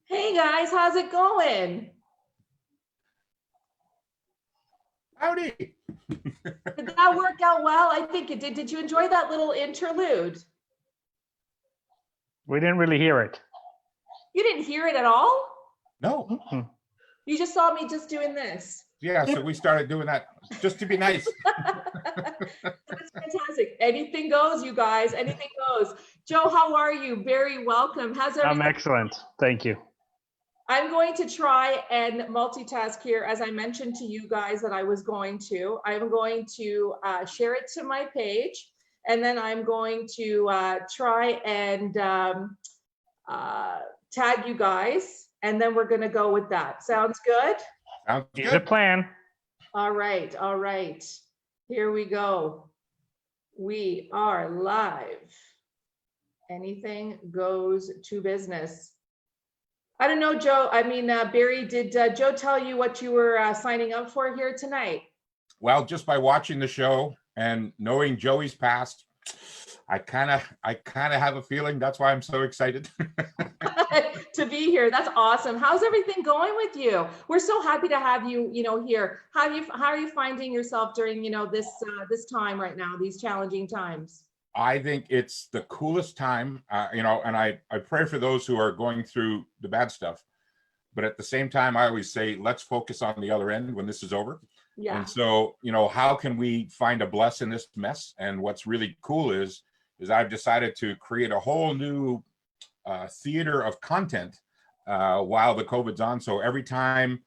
Hey guys, how's it going? Howdy. Did that work out well? I think it did. Did you enjoy that little interlude? We didn't really hear it. You didn't hear it at all? No. Mm-mm. You just saw me just doing this. Yeah, so we started doing that just to be nice. That's fantastic. Anything goes, you guys. Anything goes. Joe, how are you? Very welcome. How's everything? I'm excellent. Thank you. I'm going to try and multitask here, as I mentioned to you guys that I was going to. I'm going to share it to my page, and then I'm going to try and tag you guys, and then we're going to go with that. Sounds good? Sounds Here's a good. plan. All right, all right. Here we go. We are live. Anything goes to business. I don't know, Joe. I mean, Barry, did Joe tell you what you were signing up for here tonight? Well, just by watching the show and knowing Joey's past, I kind of have a feeling that's why I'm so excited. To be here. That's awesome. How's everything going with you? We're so happy to have you, here. How are you finding yourself during, this time right now, these challenging times? I think it's the coolest time, and I pray for those who are going through the bad stuff. But at the same time, I always say, let's focus on the other end when this is over. Yeah. And so, how can we find a bless in this mess? And what's really cool is I've decided to create a whole new theater of content while the COVID's on. So every time,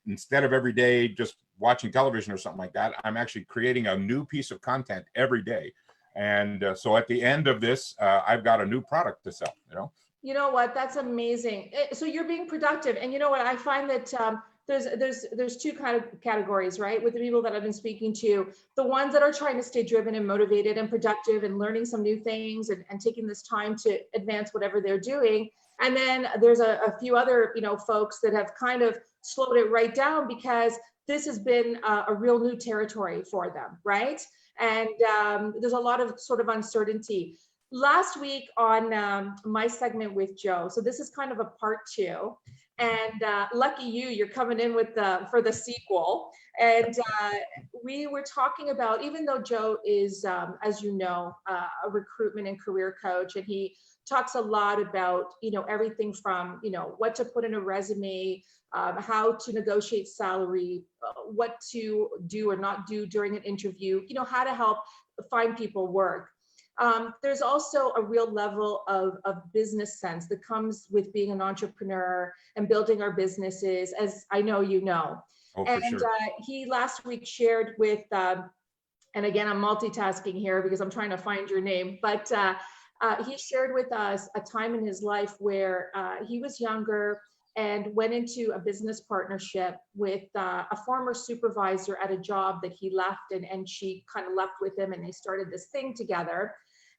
instead of every day just watching television or something like that, I'm actually creating a new piece of content every day. And so at the end of this, I've got a new product to sell, You know what? That's amazing. So you're being productive. And you know what? I find that there's two kind of categories, right? With the people that I've been speaking to, the ones that are trying to stay driven and motivated and productive and learning some new things and taking this time to advance whatever they're doing. And then there's a few other, folks that have kind of slowed it right down because this has been a real new territory for them, right? And there's a lot of sort of uncertainty. Last week on my segment with Joe, so this is kind of a part two, and lucky you're coming in with for the sequel. And we were talking about, even though Joe is, as you know, a recruitment and career coach, and he talks a lot about, everything from, what to put in a resume, how to negotiate salary, what to do or not do during an interview, how to help find people work. There's also a real level of business sense that comes with being an entrepreneur and building our businesses, as I know you know. Oh, and for sure. He last week shared with, and again, I'm multitasking here because I'm trying to find your name, but he shared with us a time in his life where he was younger and went into a business partnership with a former supervisor at a job that he left, and she kind of left with him, and they started this thing together.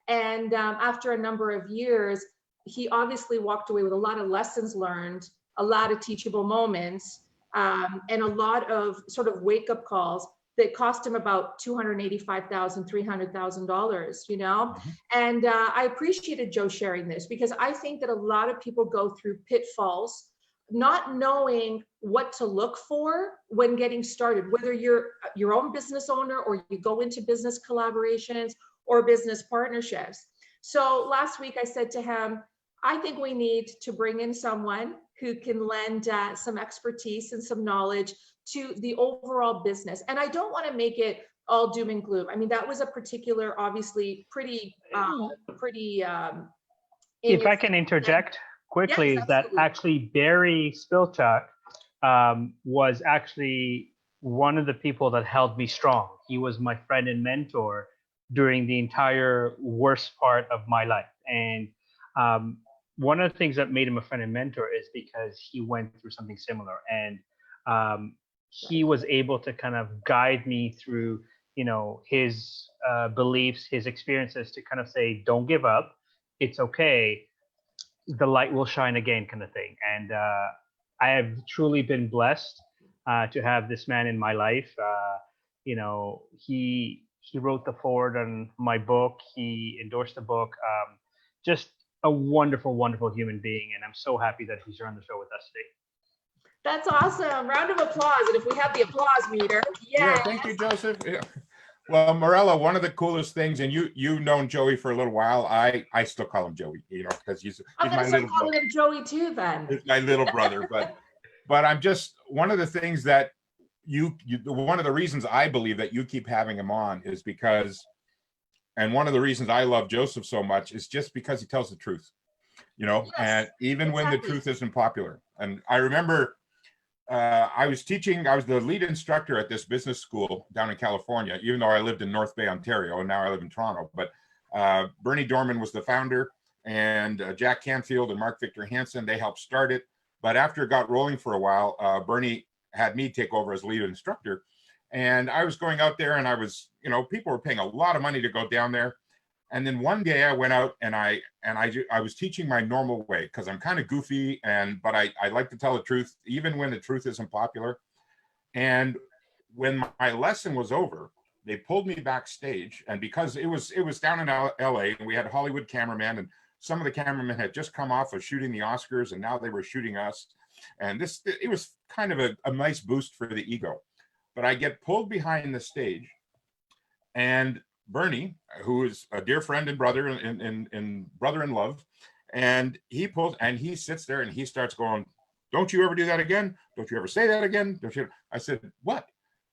And after a number of years, he obviously walked away with a lot of lessons learned, a lot of teachable moments, and a lot of sort of wake-up calls that cost him about $285,000, $300,000, Mm-hmm. And I appreciated Joe sharing this because I think that a lot of people go through pitfalls, not knowing what to look for when getting started, whether you're your own business owner or you go into business collaborations or business partnerships. So last week I said to him, I think we need to bring in someone who can lend some expertise and some knowledge to the overall business. And I don't want to make it all doom and gloom. I mean, that was a particular, obviously pretty, If I can interject quickly, Yes, is that absolutely. actually Barry Spilchuk was actually one of the people that held me strong. He was my friend and mentor during the entire worst part of my life. And one of the things that made him a friend and mentor is because he went through something similar. And he was able to kind of guide me through, his beliefs, his experiences, to kind of say, don't give up. It's okay. The light will shine again, kind of thing. And I have truly been blessed to have this man in my life. He wrote the foreword on my book. He endorsed the book. Just a wonderful, wonderful human being, and I'm so happy that he's here on the show with us today. That's awesome. Round of applause. And if we have the applause meter, Yeah, thank you, Joseph. Yeah. Well, Morella, one of the coolest things, and you've known Joey for a little while. I still call him Joey, because he's I'm my gonna start little calling brother. him Joey too then. He's my little brother, but I'm just, one of the things that one of the reasons I believe that you keep having him on is because, and one of the reasons I love Joseph so much is just because he tells the truth, Yes, and even when the truth isn't popular. And I remember I was the lead instructor at this business school down in California, even though I lived in North Bay, Ontario, and now I live in Toronto. But Bernie Dorman was the founder, and Jack Canfield and Mark Victor Hansen, they helped start it. But after it got rolling for a while, Bernie had me take over as lead instructor. And I was going out there, and I was, people were paying a lot of money to go down there. And then one day I went out and I was teaching my normal way, because I'm kind of goofy, but I like to tell the truth, even when the truth isn't popular. And when my lesson was over, they pulled me backstage, and because it was down in LA, and we had Hollywood cameramen, and some of the cameramen had just come off of shooting the Oscars, and now they were shooting us. And it was kind of a nice boost for the ego. But I get pulled behind the stage, and Bernie, who is a dear friend and brother in brother in love, and he sits there and he starts going, "Don't you ever do that again? Don't you ever say that again? Don't you?" I said, "What?"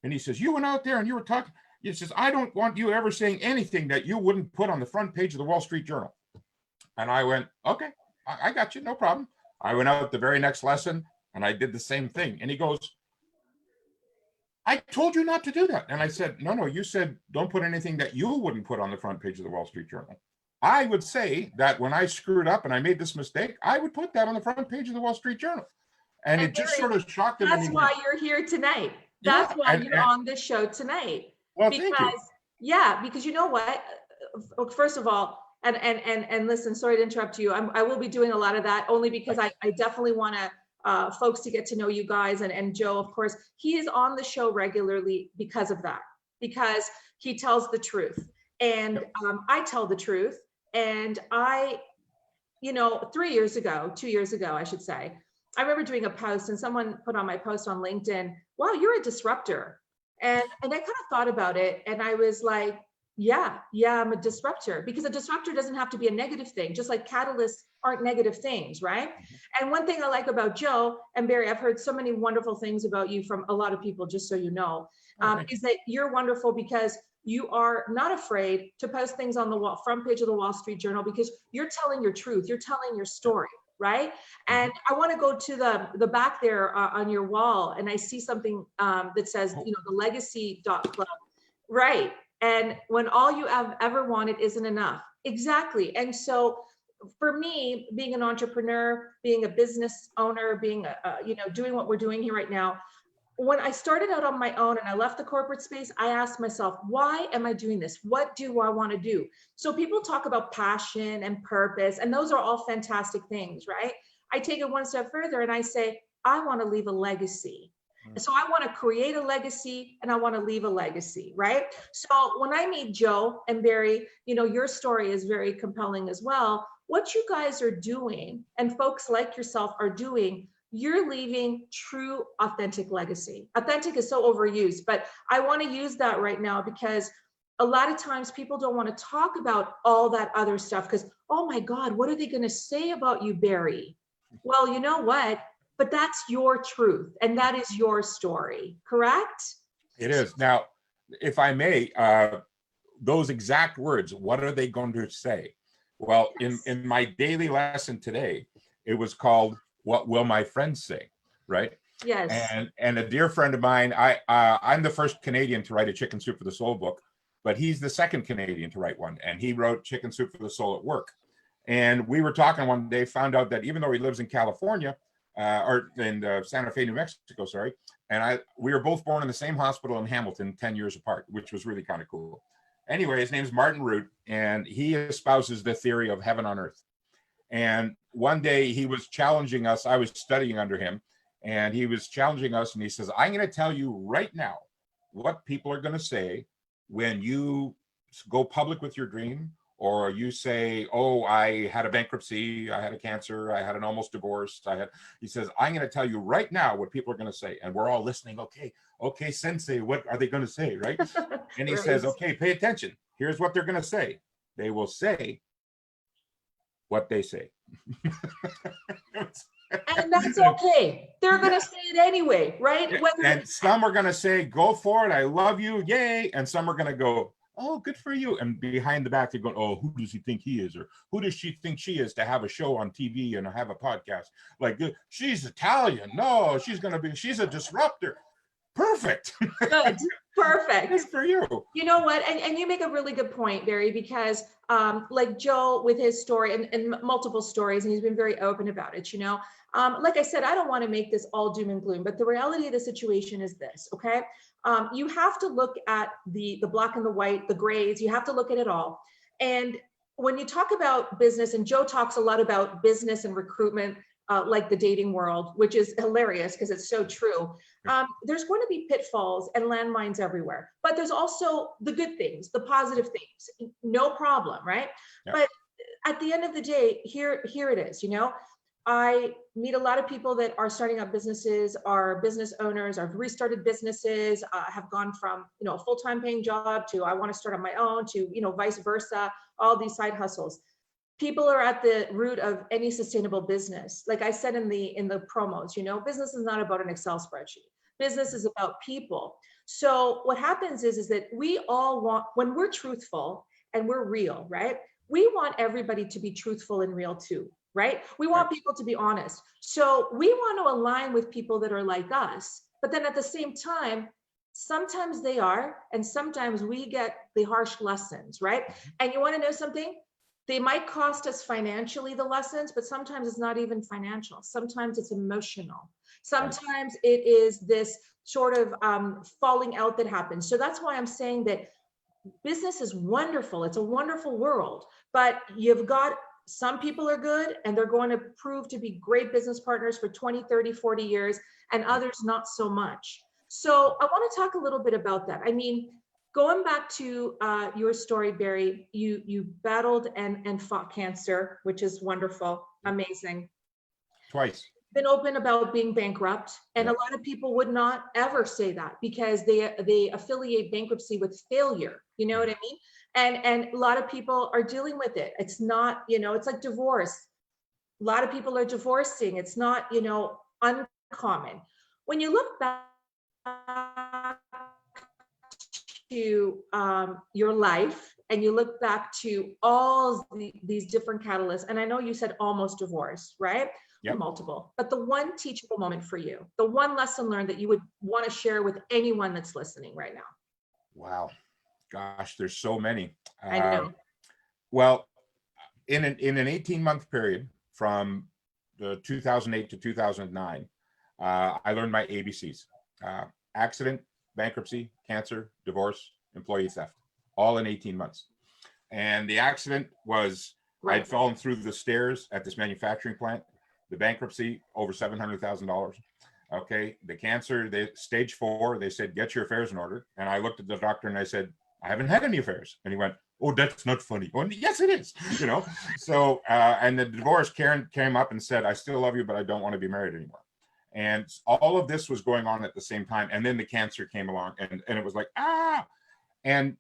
And he says, "You went out there and you were talking." He says, "I don't want you ever saying anything that you wouldn't put on the front page of the Wall Street Journal." And I went, "Okay, I got you, no problem." I went out the very next lesson and I did the same thing. And he goes, "I told you not to do that." And I said, no, you said don't put anything that you wouldn't put on the front page of the Wall Street Journal. I would say that when I screwed up and I made this mistake, I would put that on the front page of the Wall Street Journal. And it just sort of shocked him. That's why you're here tonight. That's why you're on this show tonight. Well, thank you. Yeah, because you know what? First of all, and listen, sorry to interrupt you. I will be doing a lot of that only because I definitely want to folks to get to know you guys, and Joe, of course, he is on the show regularly because of that, because he tells the truth, and I tell the truth. And 2 years ago, I should say, I remember doing a post, and someone put on my post on LinkedIn, "Wow, you're a disruptor." And I kind of thought about it, and I was like, yeah, I'm a disruptor, because a disruptor doesn't have to be a negative thing, just like catalysts aren't negative things, right? And one thing I like about Joe and Barry, I've heard so many wonderful things about you from a lot of people, just so you know, is that you're wonderful because you are not afraid to post things on the front page of the Wall Street Journal, because you're telling your truth, you're telling your story, right? And I want to go to the back there on your wall, and I see something that says, the legacy.club, right? And when all you have ever wanted isn't enough. Exactly. And so for me, being an entrepreneur, being a business owner, being doing what we're doing here right now, when I started out on my own and I left the corporate space, I asked myself, why am I doing this? What do I want to do? So people talk about passion and purpose, and those are all fantastic things, right? I take it one step further and I say, I want to leave a legacy. So I want to create a legacy and I want to leave a legacy, right? So when I meet Joe and Barry, your story is very compelling as well. What you guys are doing, and folks like yourself are doing, you're leaving true, authentic legacy. Authentic is so overused, but I want to use that right now because a lot of times people don't want to talk about all that other stuff because, oh my God, what are they going to say about you, Barry? Well, you know what? But that's your truth, and that is your story, correct? It is. Now, if I may, those exact words, what are they going to say? Well, in my daily lesson today, it was called, "What Will My Friends Say?" Right? Yes. And a dear friend of mine, I'm the first Canadian to write a Chicken Soup for the Soul book, but he's the second Canadian to write one, and he wrote Chicken Soup for the Soul at Work. And we were talking one day, found out that even though he lives in California, or in Santa Fe, New Mexico, sorry. And we were both born in the same hospital in Hamilton, 10 years apart, which was really kind of cool. Anyway, his name's Martin Root, and he espouses the theory of heaven on earth. And one day he was challenging us. I was studying under him, and he was challenging us, and he says, I'm going to tell you right now what people are going to say when you go public with your dream, or you say, oh, I had a bankruptcy, I had a cancer, I had an almost divorce, he says, I'm going to tell you right now what people are going to say. And we're all listening. Okay, sensei, what are they going to say, right? And he says, okay, pay attention. Here's what they're going to say. They will say what they say. And that's okay. They're going to say it anyway, right? And some are going to say, go for it. I love you. Yay. And some are going to go, oh, good for you. And behind the back, they're going, oh, who does he think he is? Or who does she think she is to have a show on TV and have a podcast? Like, she's Italian. No, she's a disruptor. Perfect. Good. Perfect. Good for you. You know what? And you make a really good point, Barry, because like Joe with his story and multiple stories, and he's been very open about it, like I said, I don't want to make this all doom and gloom, but the reality of the situation is this, okay? You have to look at the black and the white, the grays, you have to look at it all. And when you talk about business, and Joe talks a lot about business and recruitment, like the dating world, which is hilarious because it's so true. There's going to be pitfalls and landmines everywhere, but there's also the good things, the positive things, no problem, right? Yeah. But at the end of the day, here it is, I meet a lot of people that are starting up businesses, are business owners, are restarted businesses, have gone from, a full-time paying job to I want to start on my own to, vice versa, all these side hustles. People are at the root of any sustainable business. Like I said in the promos, business is not about an Excel spreadsheet. Business is about people. So what happens is that we all want, when we're truthful and we're real, right? We want everybody to be truthful and real too, right? We want people to be honest. So we want to align with people that are like us, but then at the same time, sometimes they are, and sometimes we get the harsh lessons, right? And you want to know something? They might cost us financially, the lessons, but sometimes it's not even financial. Sometimes it's emotional. Sometimes it is this sort of falling out that happens. So that's why I'm saying that business is wonderful. It's a wonderful world, but you've got some people are good and they're going to prove to be great business partners for 20, 30, 40 years, and others not so much. So I want to talk a little bit about that. I mean, going back to your story, Barry, you battled and fought cancer, which is wonderful, amazing. Twice. Been open about being bankrupt, and a lot of people would not ever say that because they affiliate bankruptcy with failure. You know what I mean? And a lot of people are dealing with it. It's not, it's like divorce. A lot of people are divorcing. It's not, uncommon. When you look back to your life and you look back to all these different catalysts, and I know you said almost divorce, right? Yep. Multiple, but the one teachable moment for you, the one lesson learned that you would want to share with anyone that's listening right now. Wow. Gosh, there's so many. I know. Well, in an 18-month period from the 2008 to 2009, I learned my ABCs: accident, bankruptcy, cancer, divorce, employee theft, all in 18 months. And the accident was I'd fallen through the stairs at this manufacturing plant. The bankruptcy, over $700,000. Okay, the cancer, stage 4, they said, get your affairs in order. And I looked at the doctor and I said, I haven't had any affairs. And he went, oh, that's not funny. Oh, yes, it is. So, and the divorce, Karen came up and said, I still love you, but I don't want to be married anymore. And all of this was going on at the same time. And then the cancer came along and it was like, And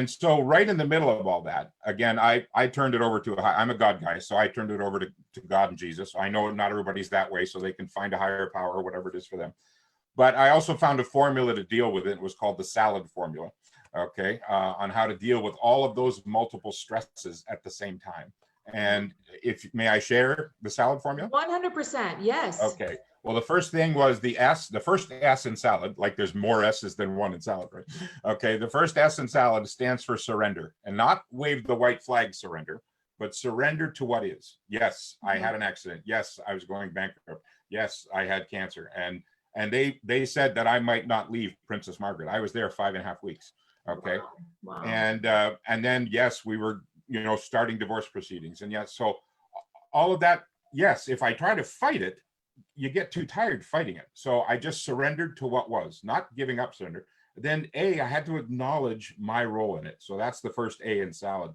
so right in the middle of all that, again, I turned it over to I'm a God guy, so I turned it over to God and Jesus. I know not everybody's that way, so they can find a higher power or whatever it is for them. But I also found a formula to deal with it. It was called the salad formula, okay, on how to deal with all of those multiple stresses at the same time. And may I share the salad formula? 100%, yes. Okay. Well, the first thing was the first S in salad, like there's more S's than one in salad, right? Okay, the first S in salad stands for surrender, and not wave the white flag surrender, but surrender to what is. Yes, I had an accident. Yes, I was going bankrupt. Yes, I had cancer. And they said that I might not leave Princess Margaret. I was there 5.5 weeks. Okay. Wow. And then, yes, we were, starting divorce proceedings. And yes, so all of that, yes, if I try to fight it, you get too tired fighting it. So I just surrendered to what was, not giving up surrender. Then I had to acknowledge my role in it. So that's the first A in salad.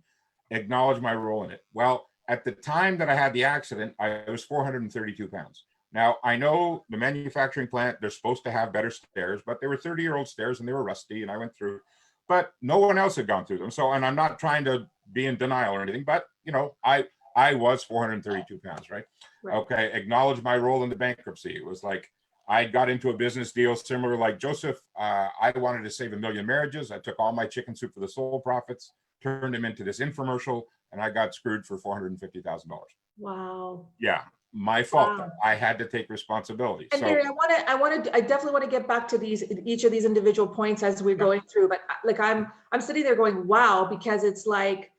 acknowledge my role in it. Well, at the time that I had the accident, I was 432 pounds. Now, I know the manufacturing plant, they're supposed to have better stairs, but they were 30-year-old stairs and they were rusty, and I went through, but no one else had gone through them. So, and I'm not trying to be in denial or anything, but you know, I was 432 pounds, right? Okay, acknowledge my role in the bankruptcy. It was like, I got into a business deal similar like Joseph. I wanted to save 1 million marriages. I took all my chicken soup for the soul profits, turned them into this infomercial, and I got screwed for $450,000. Wow. Yeah, my fault. Wow. I had to take responsibility. And so, Barry, I definitely want to get back to each of these individual points as we're going through, but like I'm sitting there going, wow, because it's like,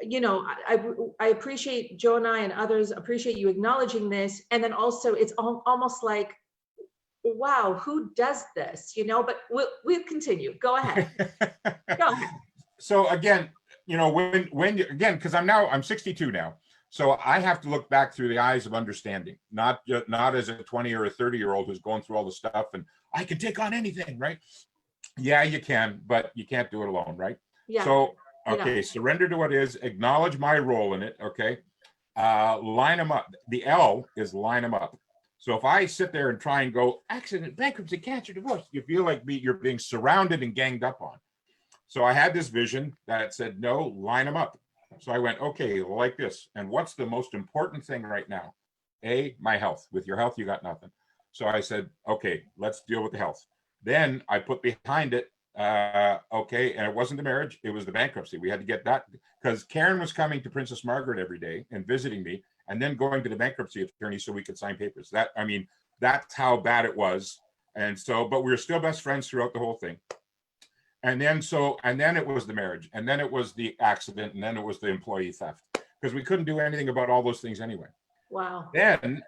you know, I appreciate Joe and I and others appreciate you acknowledging this. And then also it's almost like, wow, who does this, you know, but we'll continue. Go ahead. Go ahead. So again, you know, when you, again, because I'm 62 now. So I have to look back through the eyes of understanding, not as a 20 or a 30-year-old who's going through all the stuff and I can take on anything, right? Yeah, you can, but you can't do it alone, right? Yeah. So, okay, surrender to what is, acknowledge my role in it, okay? Line them up. The L is line them up. So if I sit there and try and go, accident, bankruptcy, cancer, divorce, you feel like you're being surrounded and ganged up on. So I had this vision that said, no, line them up. So I went, okay, like this. And what's the most important thing right now? A, my health. With your health, you got nothing. So I said, okay, let's deal with the health. Then I put behind it, okay, and it wasn't the marriage, it was the bankruptcy. We had to get that because Karen was coming to Princess Margaret every day and visiting me and then going to the bankruptcy attorney so we could sign papers. That's how bad it was. And so, but we were still best friends throughout the whole thing. And then it was the marriage, and then it was the accident, and then it was the employee theft because we couldn't do anything about all those things anyway. Wow. Then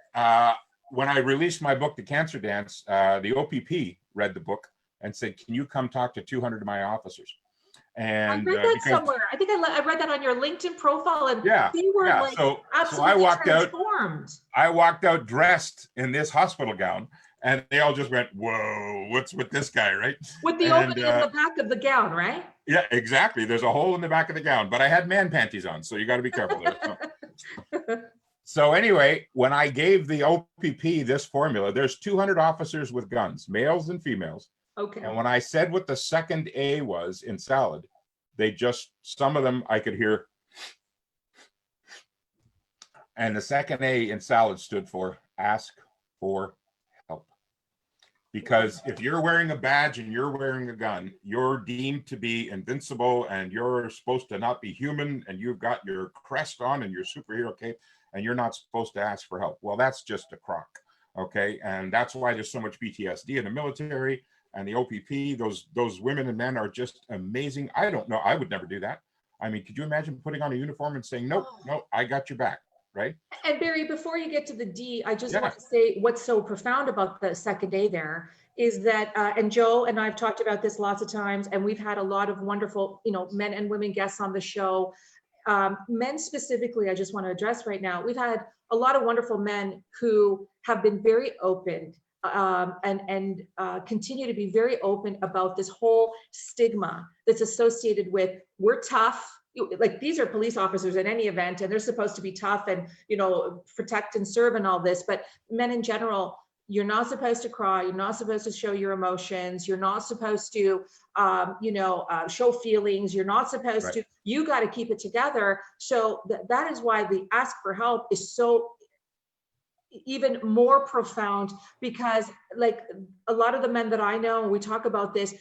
when I released my book, The Cancer Dance, the OPP read the book and said, can you come talk to 200 of my officers? And I read that somewhere. I think I read that on your LinkedIn profile, and they were like absolutely I walked transformed. I walked out dressed in this hospital gown. And they all just went, whoa, what's with this guy, right? With the opening in the back of the gown, right? Yeah, exactly. There's a hole in the back of the gown, but I had man panties on, so you got to be careful there. So anyway, when I gave the OPP this formula, there's 200 officers with guns, males and females. Okay. And when I said what the second A was in salad, some of them I could hear. And the second A in salad stood for ask for help. Because if you're wearing a badge and you're wearing a gun, you're deemed to be invincible and you're supposed to not be human and you've got your crest on and your superhero cape and you're not supposed to ask for help. Well, that's just a crock, okay? And that's why there's so much PTSD in the military and the OPP. Those women and men are just amazing. I don't know. I would never do that. I mean, could you imagine putting on a uniform and saying, nope, no, I got your back, right? And Barry, before you get to the D, I just want to say what's so profound about the second A there is that, and Joe and I've talked about this lots of times, and we've had a lot of wonderful, men and women guests on the show. Men specifically, I just want to address right now. We've had a lot of wonderful men who have been very open and continue to be very open about this whole stigma that's associated with we're tough. Like these are police officers in any event, and they're supposed to be tough and, protect and serve and all this. But men in general, you're not supposed to cry. You're not supposed to show your emotions. You're not supposed to, show feelings. You're not supposed to, you got to keep it together. So that is why the ask for help is so even more profound, because like a lot of the men that I know, and we talk about this,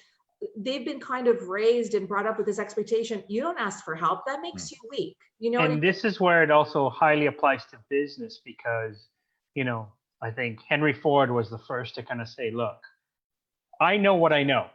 they've been kind of raised and brought up with this expectation. You don't ask for help. That makes you weak. And this is where it also highly applies to business because, I think Henry Ford was the first to kind of say, look, I know what I know,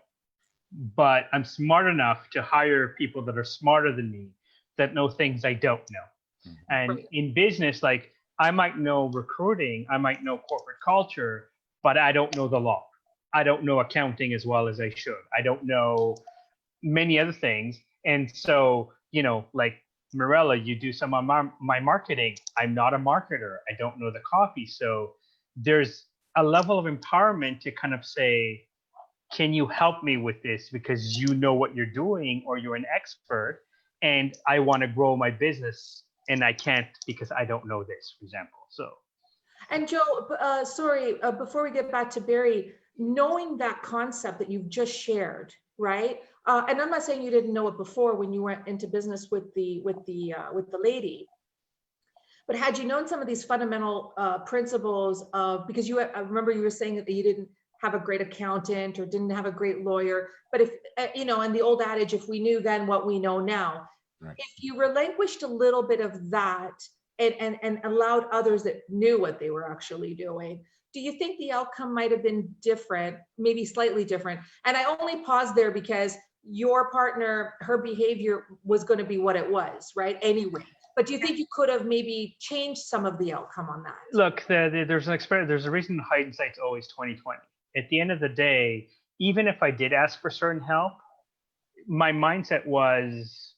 but I'm smart enough to hire people that are smarter than me that know things I don't know. And in business, like I might know recruiting, I might know corporate culture, but I don't know the law. I don't know accounting as well as I should. I don't know many other things. And so, like Mirella, you do some of my marketing. I'm not a marketer. I don't know the copy. So there's a level of empowerment to kind of say, can you help me with this because you know what you're doing or you're an expert? and I want to grow my business and I can't because I don't know this, for example. So. And Joe, sorry, before we get back to Barry, knowing that concept that you've just shared, right? And I'm not saying you didn't know it before when you went into business with the lady, but had you known some of these fundamental principles of, because I remember you were saying that you didn't have a great accountant or didn't have a great lawyer, but if, and the old adage, if we knew then what we know now, right. If you relinquished a little bit of that and allowed others that knew what they were actually doing, do you think the outcome might have been different, maybe slightly different? And I only paused there because your partner, her behavior was going to be what it was, right? Anyway. But do you think you could have maybe changed some of the outcome on that? Look, there's a reason hindsight's always 20/20. At the end of the day, even if I did ask for certain help, my mindset was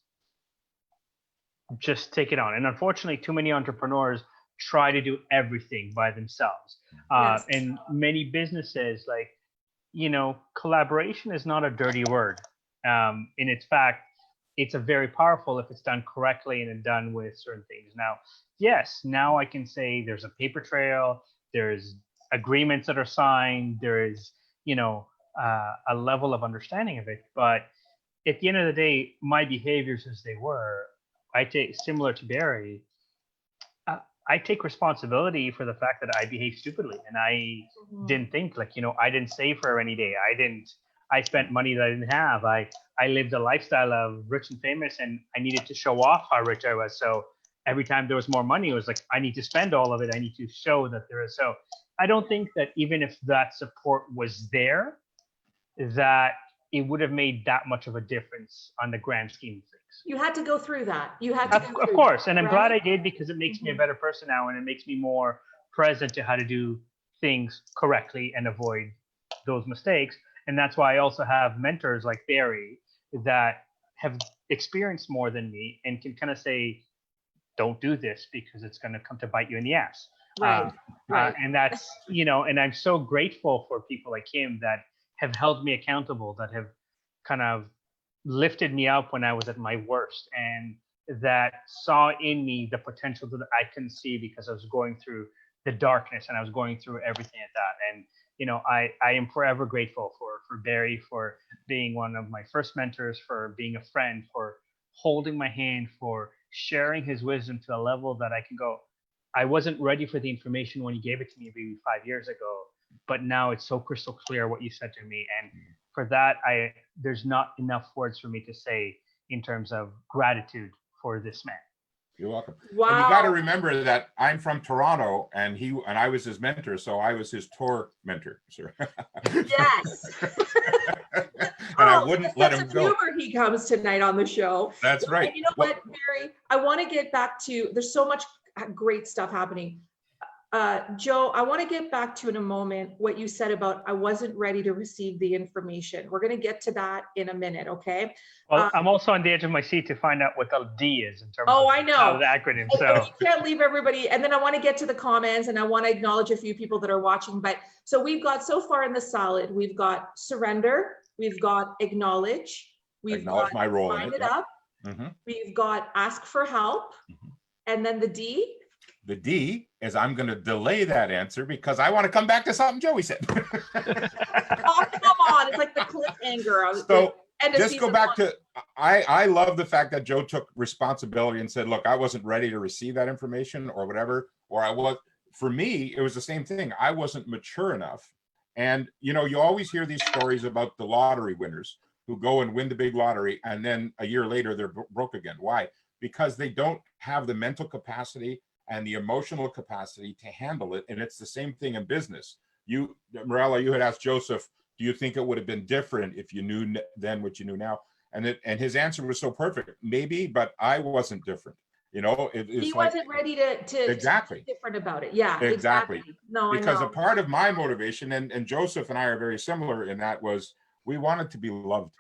just take it on. And unfortunately, too many entrepreneurs try to do everything by themselves. Yes. And many businesses, collaboration is not a dirty word. In its fact, it's a very powerful if it's done correctly and done with certain things. Now, yes, now I can say there's a paper trail, there's agreements that are signed, there is, a level of understanding of it. But at the end of the day, my behaviors as they were, I take, similar to Barry, I take responsibility for the fact that I behaved stupidly and I didn't think I didn't save for a rainy day. I spent money that I didn't have. I lived a lifestyle of rich and famous and I needed to show off how rich I was. So every time there was more money, it was like, I need to spend all of it. I need to show that there is. So I don't think that even if that support was there, that it would have made that much of a difference on the grand scheme of things. You had to go through that. You had to go through of course. that, And I'm right? glad I did because it makes me a better person now and it makes me more present to how to do things correctly and avoid those mistakes. And that's why I also have mentors like Barry that have experienced more than me and can kind of say, don't do this because it's going to come to bite you in the ass. Right. Right. And that's, and I'm so grateful for people like him that have held me accountable, that have kind of lifted me up when I was at my worst and that saw in me the potential that I couldn't see because I was going through the darkness and I was going through everything at that. And I am forever grateful for Barry, for being one of my first mentors, for being a friend, for holding my hand, for sharing his wisdom to a level that I can go, I wasn't ready for the information when he gave it to me maybe 5 years ago, but now it's so crystal clear what you said to me. And for that, there's not enough words for me to say in terms of gratitude for this man. You're welcome. Wow. And you got to remember that I'm from Toronto, and I was his mentor, so I was his tour mentor, sir. Yes. And I wouldn't let him go. Humor he comes tonight on the show. That's right. And you know what, Barry? I want to get back to. There's so much great stuff happening. Joe, I want to get back to in a moment what you said about I wasn't ready to receive the information. We're going to get to that in a minute, okay? Well, I'm also on the edge of my seat to find out what the D is in terms of I know. how the acronym. So you can't leave everybody. And then I want to get to the comments and I want to acknowledge a few people that are watching. But so we've got so far in the salad, we've got surrender, we've got acknowledge, we've got my role line in it up, we've got ask for help, and then the D. The D is I'm going to delay that answer because I want to come back to something Joey said. Oh, come on. It's like the cliffhanger. So just go back to, I love the fact that Joe took responsibility and said, look, I wasn't ready to receive that information or whatever, for me, it was the same thing. I wasn't mature enough. And, you always hear these stories about the lottery winners who go and win the big lottery. And then a year later, they're broke again. Why? Because they don't have the mental capacity and the emotional capacity to handle it. And it's the same thing in business. Mirella, you had asked Joseph, do you think it would have been different if you knew then what you knew now? And his answer was so perfect. Maybe, but I wasn't different. He wasn't ready to exactly be different about it. Yeah, exactly. No, because a part of my motivation, and Joseph and I are very similar in that, was we wanted to be loved.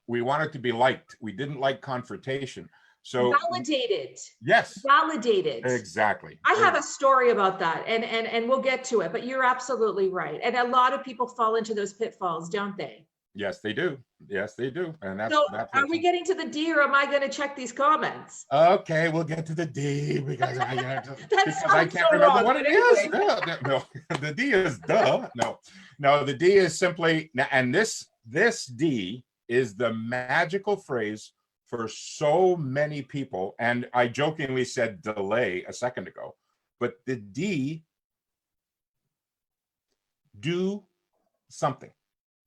We wanted to be liked. We didn't like confrontation. So validated. Yes. Validated. Exactly. I have a story about that and we'll get to it, but you're absolutely right. And a lot of people fall into those pitfalls, don't they? Yes, they do. Yes, they do. And that's So that's are what's we getting to the D, or am I going to check these comments? okay. We'll get to the D because That because I sounds can't so remember wrong, what but it is. anyway. No, the D is duh. No, the D is simply, and this D is the magical phrase for so many people. And I jokingly said delay a second ago, but the D, do something,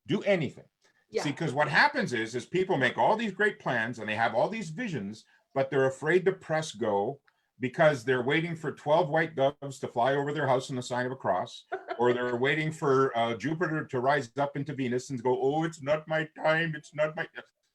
do anything. Yeah. See, because what happens is people make all these great plans and they have all these visions, but they're afraid to press go because they're waiting for 12 white doves to fly over their house in the sign of a cross, or they're waiting for Jupiter to rise up into Venus and go, oh, it's not my time, it's not my,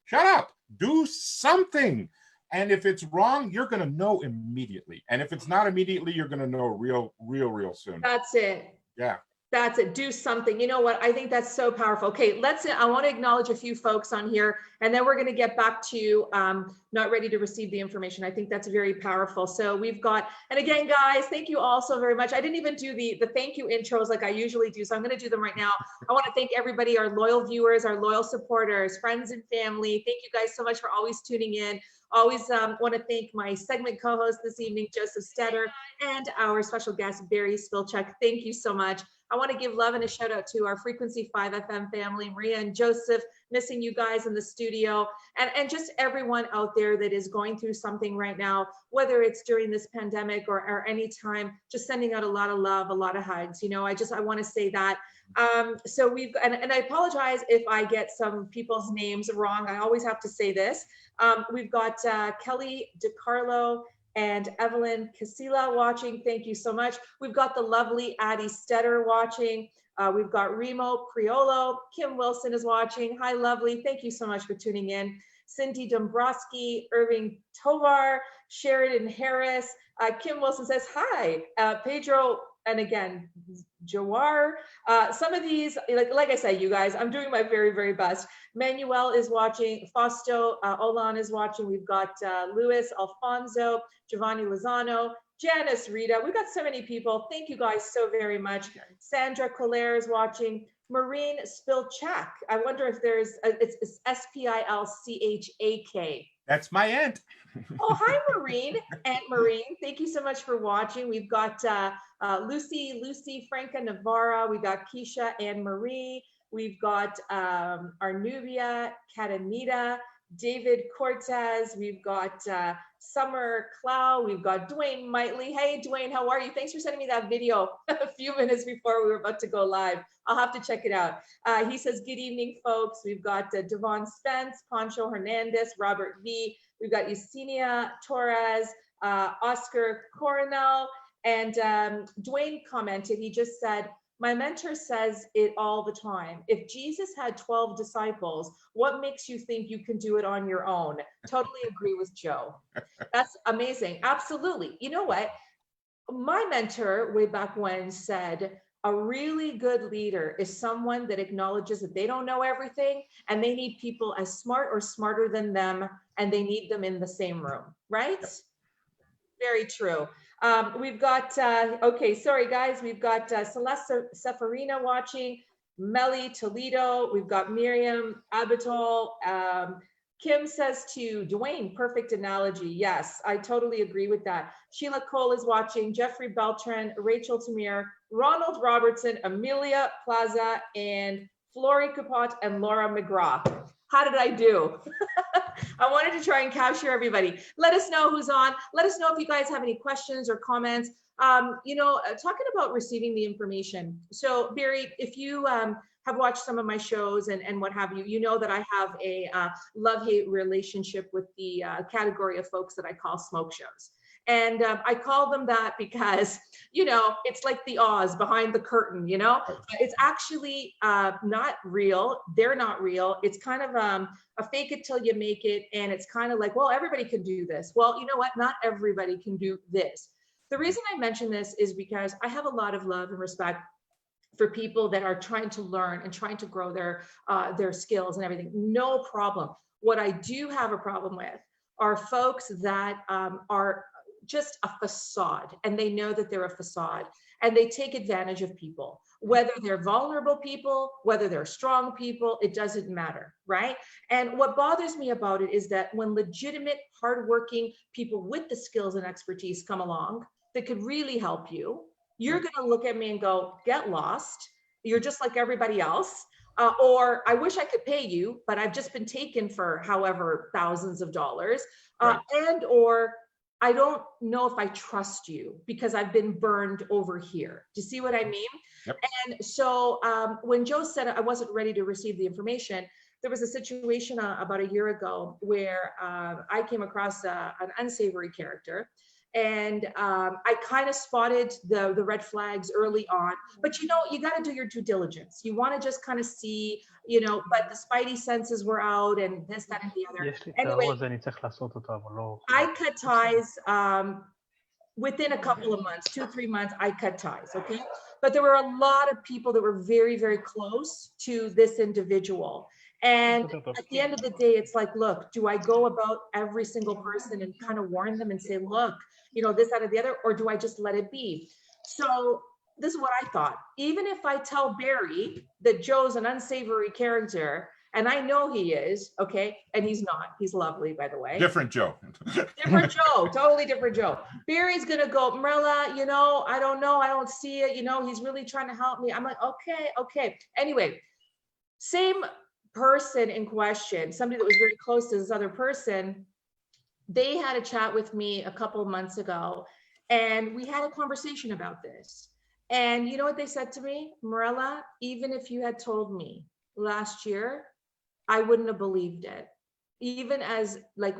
shut up, do something. And if it's wrong, you're going to know immediately. And if it's not immediately, you're going to know real soon. That's it. Yeah. That's it. Do something. You know what? I think that's so powerful. Okay, I want to acknowledge a few folks on here, and then we're going to get back to not ready to receive the information. I think that's very powerful. So we've got, and again, guys, thank you all so very much. I didn't even do the thank you intros like I usually do, so I'm going to do them right now. I want to thank everybody, our loyal viewers, our loyal supporters, friends and family. Thank you guys so much for always tuning in. Always want to thank my segment co-host this evening, Joseph Stetter, and our special guest, Barry Spilchuk. Thank you so much. I want to give love and a shout out to our Frequency 5 FM family, Maria and Joseph, missing you guys in the studio, and just everyone out there that is going through something right now, whether it's during this pandemic or any time, just sending out a lot of love, a lot of hugs. You know, I want to say that. So we've, and I apologize if I get some people's names wrong. I always have to say this. We've got Kelly DiCarlo and Evelyn Casilla watching. Thank you so much. We've got the lovely Addie Stetter watching. We've got Remo Priolo. Kim Wilson is watching. Hi, lovely. Thank you so much for tuning in. Cindy Dombrowski, Irving Tovar, Sheridan Harris. Kim Wilson says, hi. Pedro, and again, Jawar. Some of these, like I said, you guys, I'm doing my very, very best. Manuel is watching. Fausto Olan is watching. We've got Luis Alfonso, Giovanni Lozano, Janice Rita. We've got so many people. Thank you guys so very much. Sandra Collier is watching. Maureen Spilchak. I wonder if there's, it's Spilchak. That's my aunt. Oh, hi, Maureen. Aunt Maureen, thank you so much for watching. We've got Lucy, Franca Navarra. We've got Keisha, Anne Marie. We've got Arnubia, Catanita, David Cortez. We've got Summer Clow. We've got Dwayne Mightley. Hey, Dwayne, how are you? Thanks for sending me that video a few minutes before we were about to go live. I'll have to check it out. He says, good evening, folks. We've got Devon Spence, Pancho Hernandez, Robert V. We've got Yesenia Torres, Oscar Coronel, and Dwayne commented, he just said, my mentor says it all the time. If Jesus had 12 disciples, what makes you think you can do it on your own? Totally agree with Joe. That's amazing. Absolutely. You know what? My mentor way back when said, a really good leader is someone that acknowledges that they don't know everything and they need people as smart or smarter than them, and they need them in the same room, right? Yep. Very true. We've got, okay, sorry guys, we've got Celeste Sefarina watching, Melly Toledo, we've got Miriam Abitol. Kim says to Dwayne, perfect analogy. Yes, I totally agree with that. Sheila Cole is watching, Jeffrey Beltran, Rachel Tamir, Ronald Robertson, Amelia Plaza, and Flory Capote and Laura McGraw. How did I do? I wanted to try and capture everybody. Let us know who's on. Let us know if you guys have any questions or comments. You know, talking about receiving the information. So Barry, if you have watched some of my shows and what have you, you know that I have a love-hate relationship with the category of folks that I call smoke shows. And I call them that because, you know, it's like the Oz behind the curtain, you know, it's actually not real. They're not real. It's kind of a fake it till you make it. And it's kind of like, well, everybody can do this. Well, you know what? Not everybody can do this. The reason I mention this is because I have a lot of love and respect for people that are trying to learn and trying to grow their skills and everything. No problem. What I do have a problem with are folks that are just a facade, and they know that they're a facade, and they take advantage of people. whether they're vulnerable people, whether they're strong people, it doesn't matter, right? And what bothers me about it is that when legitimate, hardworking people with the skills and expertise come along that could really help you, you're going to look at me and go, get lost. You're just like everybody else. Or I wish I could pay you, but I've just been taken for however thousands of dollars. And or I don't know if I trust you because I've been burned over here. Do you see what I mean? Yep. And so when Joe said I wasn't ready to receive the information, there was a situation about a year ago where I came across an unsavory character. And I kind of spotted the red flags early on, but you know, you got to do your due diligence. You want to just kind of see, you know, but the spidey senses were out and this, that, and the other. Anyway, I cut ties within a couple of months, 2-3 months, I cut ties, okay? But there were a lot of people that were very, very close to this individual. And at the end of the day, it's like, look, do I go about every single person and kind of warn them and say, look, you know, this, that, or the other, or do I just let it be? So this is what I thought. Even if I tell Barry that Joe's an unsavory character, and I know he is, okay, and he's not. He's lovely, by the way. Different Joe. Different Joe, totally different Joe. Barry's gonna go, Marilla, you know, I don't know, I don't see it, you know, he's really trying to help me. I'm like, okay. Anyway, same person in question, somebody that was very close to this other person, they had a chat with me a couple of months ago, and we had a conversation about this. And you know what they said to me? Marilla, even if you had told me last year, I wouldn't have believed it. Even as like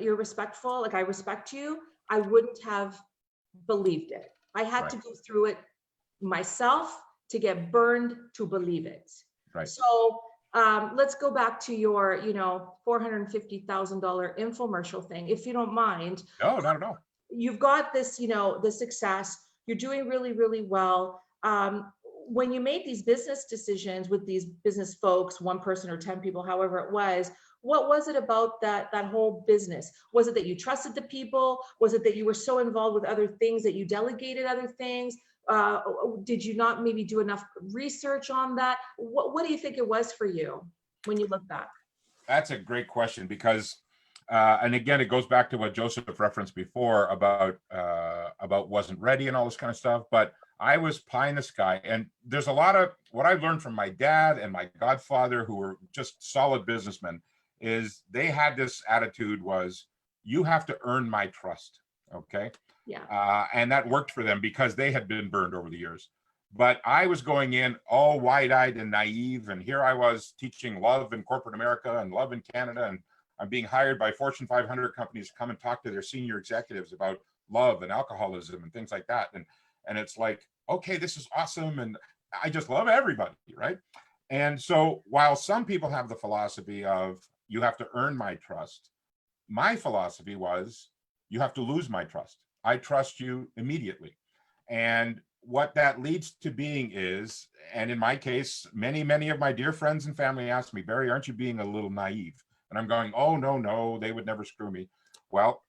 you're respectful, like I respect you, I wouldn't have believed it. I had to go through it myself to get burned to believe it. Right. So let's go back to your, you know, $450,000 infomercial thing, if you don't mind. No, not at all. You've got this, you know, the success. You're doing really, really well. When you made these business decisions with these business folks, one person or 10 people, however it was, what was it about that whole business? Was it that you trusted the people? Was it that you were so involved with other things that you delegated other things? Did you not maybe do enough research on that? What do you think it was for you when you look back? That's a great question because, and again, it goes back to what Joseph referenced before about wasn't ready and all this kind of stuff. But I was pie in the sky, and there's a lot of what I've learned from my dad and my godfather, who were just solid businessmen, is they had this attitude was, you have to earn my trust, okay? Yeah. And that worked for them because they had been burned over the years. But I was going in all wide-eyed and naive, and here I was teaching love in corporate America and love in Canada, and I'm being hired by Fortune 500 companies to come and talk to their senior executives about love and alcoholism and things like that. And it's like, okay, this is awesome, and I just love everybody, right? And so while some people have the philosophy of you have to earn my trust, my philosophy was you have to lose my trust. I trust you immediately. And what that leads to being is, and in my case, many of my dear friends and family ask me, Barry, aren't you being a little naive? And I'm going, oh, no, they would never screw me. Well,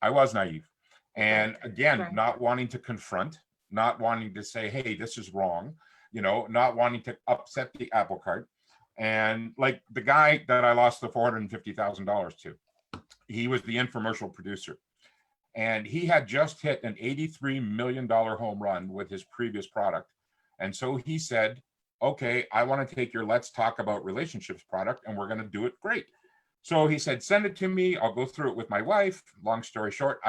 I was naive. And again, not wanting to confront, not wanting to say, hey, this is wrong, you know, not wanting to upset the apple cart. And like the guy that I lost the $450,000 to, he was the infomercial producer. And he had just hit an $83 million home run with his previous product. And so he said, okay, I want to take your Let's Talk About Relationships product and we're going to do it great. So he said, send it to me. I'll go through it with my wife. Long story short,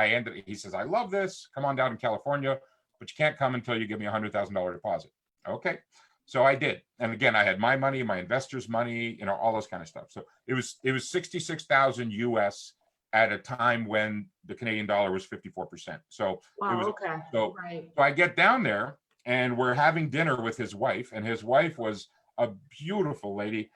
he says, I love this. Come on down to California, but you can't come until you give me a $100,000 deposit. Okay. So I did. And again, I had my money, my investors' money, you know, all this kind of stuff. So it was 66,000 US at a time when the Canadian dollar was 54%. So wow, it was okay. So, right. So I get down there and we're having dinner with his wife, and his wife was a beautiful lady,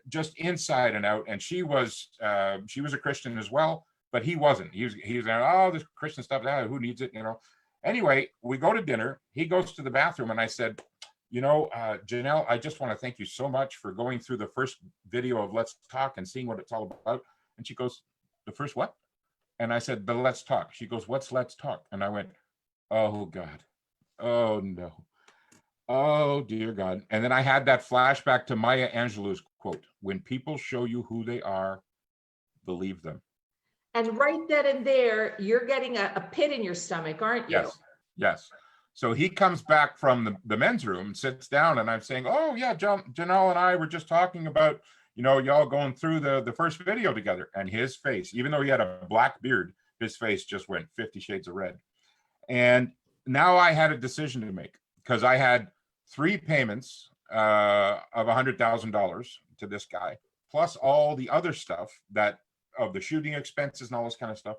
just inside and out. And she was a Christian as well, but he wasn't. He was oh, this Christian stuff, who needs it, you know? Anyway, we go to dinner. He goes to the bathroom, and I said, you know, Janelle, I just want to thank you so much for going through the first video of Let's Talk and seeing what it's all about. And she goes, the first what? And I said, the Let's Talk. She goes, what's Let's Talk? And I went, oh God, oh no. Oh, dear God. And then I had that flashback to Maya Angelou's quote, when people show you who they are, believe them. And right then and there, you're getting a pit in your stomach, aren't you? Yes, yes. So he comes back from the men's room, sits down, and I'm saying, oh, yeah, Janelle and I were just talking about, y'all going through the first video together. And his face, even though he had a black beard, his face just went 50 shades of red. And now I had a decision to make, because I had 3 payments of $100,000 to this guy, plus all the other stuff of the shooting expenses and all this kind of stuff.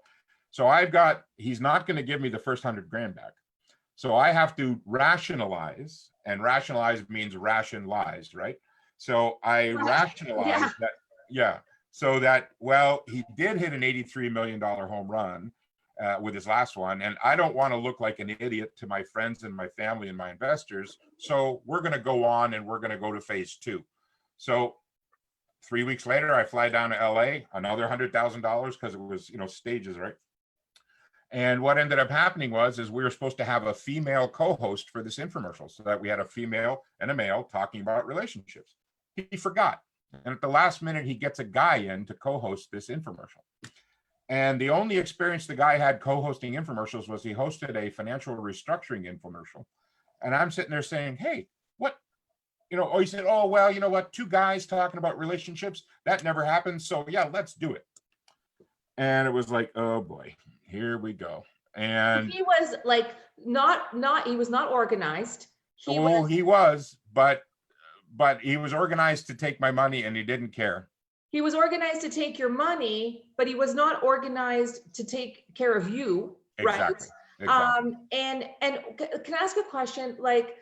So he's not going to give me the first 100 grand back. So I have to rationalize, and rationalize means rationalized, right? So I rationalized that, yeah. So that, well, he did hit an $83 million home run with his last one. And I don't want to look like an idiot to my friends and my family and my investors. So we're going to go on and we're going to go to phase 2. So 3 weeks later, I fly down to LA, another $100,000, because it was, stages, right? And what ended up happening is we were supposed to have a female co-host for this infomercial, so that we had a female and a male talking about relationships. He forgot. And at the last minute, he gets a guy in to co-host this infomercial. And the only experience the guy had co-hosting infomercials was he hosted a financial restructuring infomercial. And I'm sitting there saying, hey, what? He said, oh, well, you know what? 2 guys talking about relationships, that never happens. So yeah, let's do it. And it was like, oh boy, here we go. And he was like, he was not organized. He was, but he was organized to take my money, and he didn't care. He was organized to take your money, but he was not organized to take care of you, exactly. right? Exactly. And can I ask a question? Like,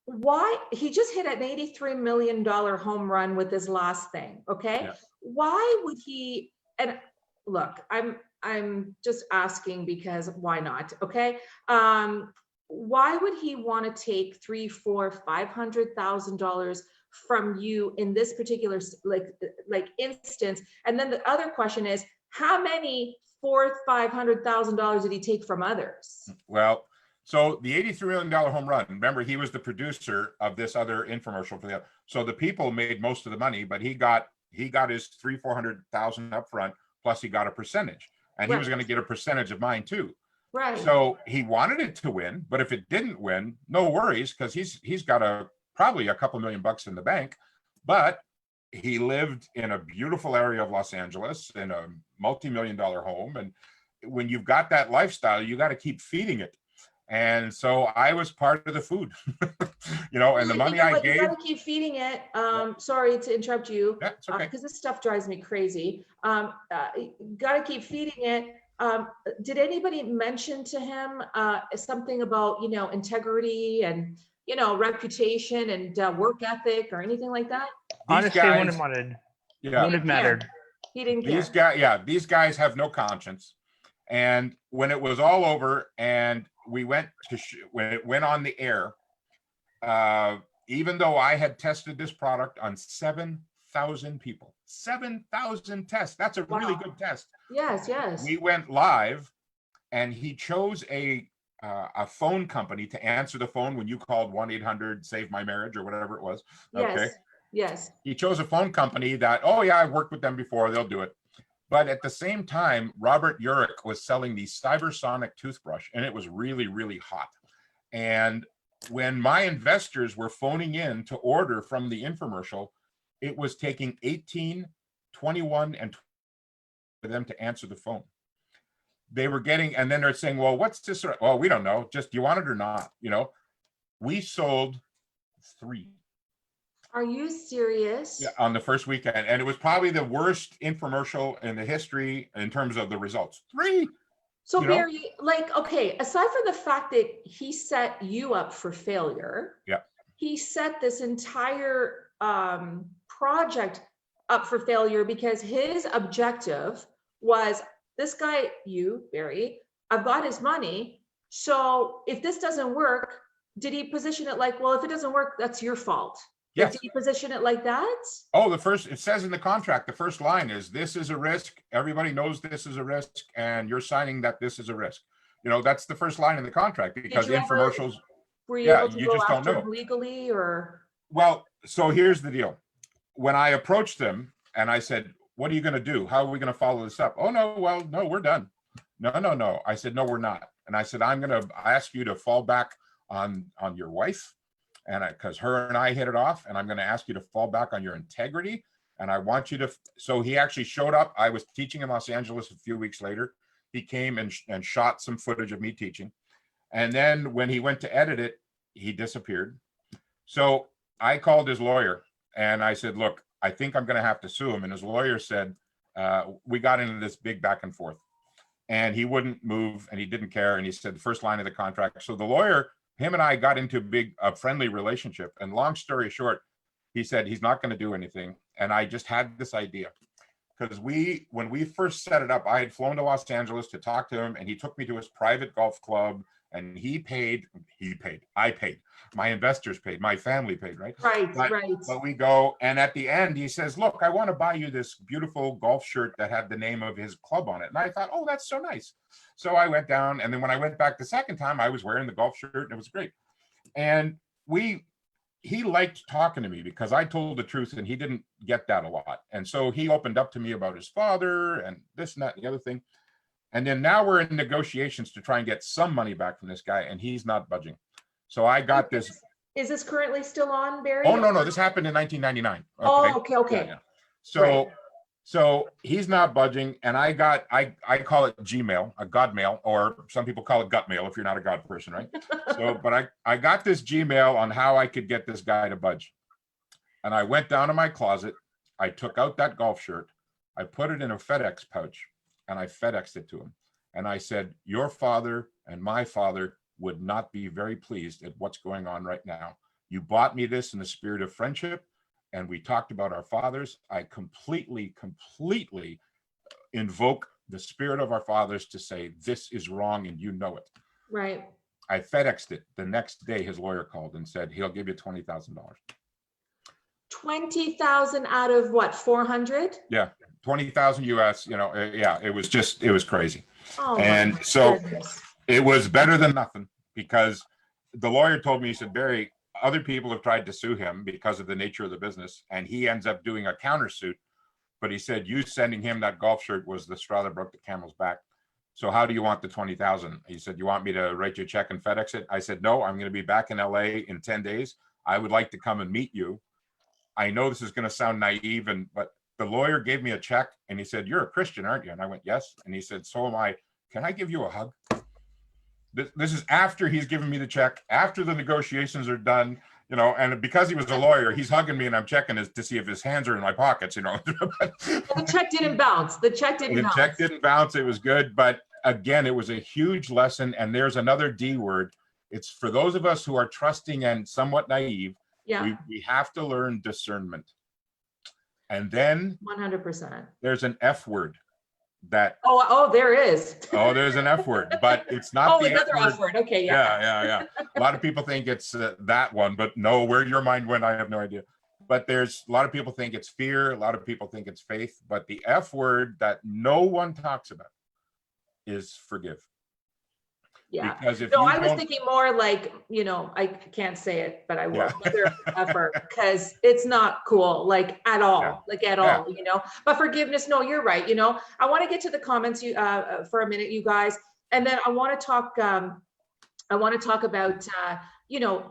why he just hit an $83 million home run with this last thing? Okay, yeah. Why would he? And look, I'm just asking because why not? Okay, why would he want to take $300,000, $400,000, $500,000 from you in this particular like instance? And then the other question is, how many $400,000-$500,000 did he take from others? Well, so the $83 million home run, remember, he was the producer of this other infomercial for so the people made most of the money, but he got his $300,000-$400,000 up front, plus he got a percentage, and he was going to get a percentage of mine too. Right. So he wanted it to win, but if it didn't win, no worries, because he's got probably a couple $1 million in the bank. But he lived in a beautiful area of Los Angeles in a multi-million-dollar home, and when you've got that lifestyle, you got to keep feeding it. And so I was part of the food, and the money I gave. You got to keep feeding it. Sorry to interrupt you, that's okay, because this stuff drives me crazy. Got to keep feeding it. Did anybody mention to him something about integrity and reputation and work ethic or anything like that? Honestly, wouldn't have mattered. He didn't care. These guys have no conscience. And when it was all over and we went when it went on the air, even though I had tested this product on 7,000 people, 7,000 tests, that's a really good test. Yes, yes. We went live, and he chose a phone company to answer the phone when you called 1-800-SAVE-MY-MARRIAGE or whatever it was. Yes, okay. Yes. He chose a phone company that, oh yeah, I've worked with them before, they'll do it. But at the same time, Robert Urich was selling the Cybersonic toothbrush, and it was really, really hot. And when my investors were phoning in to order from the infomercial, it was taking 18, 21, and for them to answer the phone. They were getting, and then they're saying, well, what's this? Well, we don't know. Just, do you want it or not? We sold 3. Are you serious? Yeah, on the first weekend. And it was probably the worst infomercial in the history in terms of the results. 3. So Barry, okay, aside from the fact that he set you up for failure, yeah, he set this entire project up for failure, because his objective was, this guy, Barry, I've got his money. So if this doesn't work, did he position it like, well, if it doesn't work, that's your fault? Yes. Did he position it like that? Oh, it says in the contract, the first line is, this is a risk. Everybody knows this is a risk, and you're signing that this is a risk. That's the first line in the contract, because infomercials. were you Yeah, able to you go just don't after know. him legally or? Well, so here's the deal. When I approached them and I said, what are you going to do? How are we going to follow this up? Oh, no, well, no, we're done. No. I said, no, we're not. And I said, I'm going to ask you to fall back on your wife. And because her and I hit it off, and I'm going to ask you to fall back on your integrity. And I want you to, so he actually showed up. I was teaching in Los Angeles a few weeks later. He came and shot some footage of me teaching. And then when he went to edit it, he disappeared. So I called his lawyer and I said, look, I think I'm going to have to sue him. And his lawyer said, we got into this big back and forth and he wouldn't move and he didn't care. And he said the first line of the contract. So the lawyer, him and I got into a friendly relationship. And long story short, he said he's not going to do anything. And I just had this idea because when we first set it up, I had flown to Los Angeles to talk to him and he took me to his private golf club and I paid. My investors paid, my family paid, right? Right. But we go, and at the end, he says, look, I want to buy you this beautiful golf shirt that had the name of his club on it. And I thought, oh, that's so nice. So I went down, and then when I went back the second time, I was wearing the golf shirt, and it was great. And he liked talking to me because I told the truth, and he didn't get that a lot. And so he opened up to me about his father, and this and that, and the other thing. And then now we're in negotiations to try and get some money back from this guy, and he's not budging. So I got this. Is this currently still on, Barry? Oh, no, this happened in 1999. Okay. Oh, okay. Yeah. So he's not budging, and I call it Gmail, a God mail, or some people call it gut mail if you're not a God person, right? But I got this Gmail on how I could get this guy to budge. And I went down to my closet, I took out that golf shirt, I put it in a FedEx pouch, and I FedExed it to him. And I said, your father and my father would not be very pleased at what's going on right now. You bought me this in the spirit of friendship, and we talked about our fathers. I completely invoke the spirit of our fathers to say, this is wrong and you know it. Right. I FedExed it. The next day, his lawyer called and said, he'll give you $20,000. 20,000 out of what, 400? Yeah, 20,000 US, yeah, it was crazy. Oh, and so goodness. It was better than nothing because the lawyer told me, he said, Barry, other people have tried to sue him because of the nature of the business, and he ends up doing a countersuit. But he said, you sending him that golf shirt was the straw that broke the camel's back. So how do you want the 20,000? He said, you want me to write you a check and FedEx it? I said, no, I'm going to be back in LA in 10 days. I would like to come and meet you. I know this is going to sound naive, but the lawyer gave me a check and he said, you're a Christian, aren't you? And I went, yes. And he said, so am I. Can I give you a hug? This is after he's given me the check, after the negotiations are done, and because he was a lawyer, he's hugging me and I'm checking to see if his hands are in my pockets, The check didn't bounce. The check didn't bounce. It was good. But again, it was a huge lesson. And there's another D word. It's for those of us who are trusting and somewhat naive. Yeah. We have to learn discernment. And then 100%. there's an F word. There is. There's an F word, but it's not the another F word. Okay, yeah. A lot of people think it's that one, but no, where your mind went, I have no idea. But there's a lot of people think it's fear. A lot of people think it's faith, but the F word that no one talks about is forgive. Yeah. Because I was thinking more like, I can't say it, but I will. Effort, because it's not cool, like at all, all, But forgiveness, no, you're right. I want to get to the comments for a minute, you guys, and then I want to talk. I want to talk about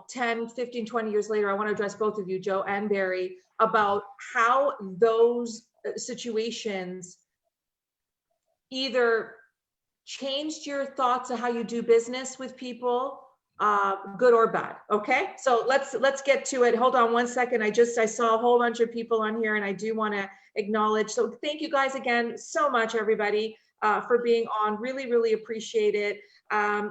10, 15, 20 years later. I want to address both of you, Joe and Barry, about how those situations either changed your thoughts of how you do business with people, good or bad. Okay, so let's get to it. Hold on one second. I saw a whole bunch of people on here, and I do want to acknowledge. So thank you guys again so much, everybody, for being on. Really appreciate it.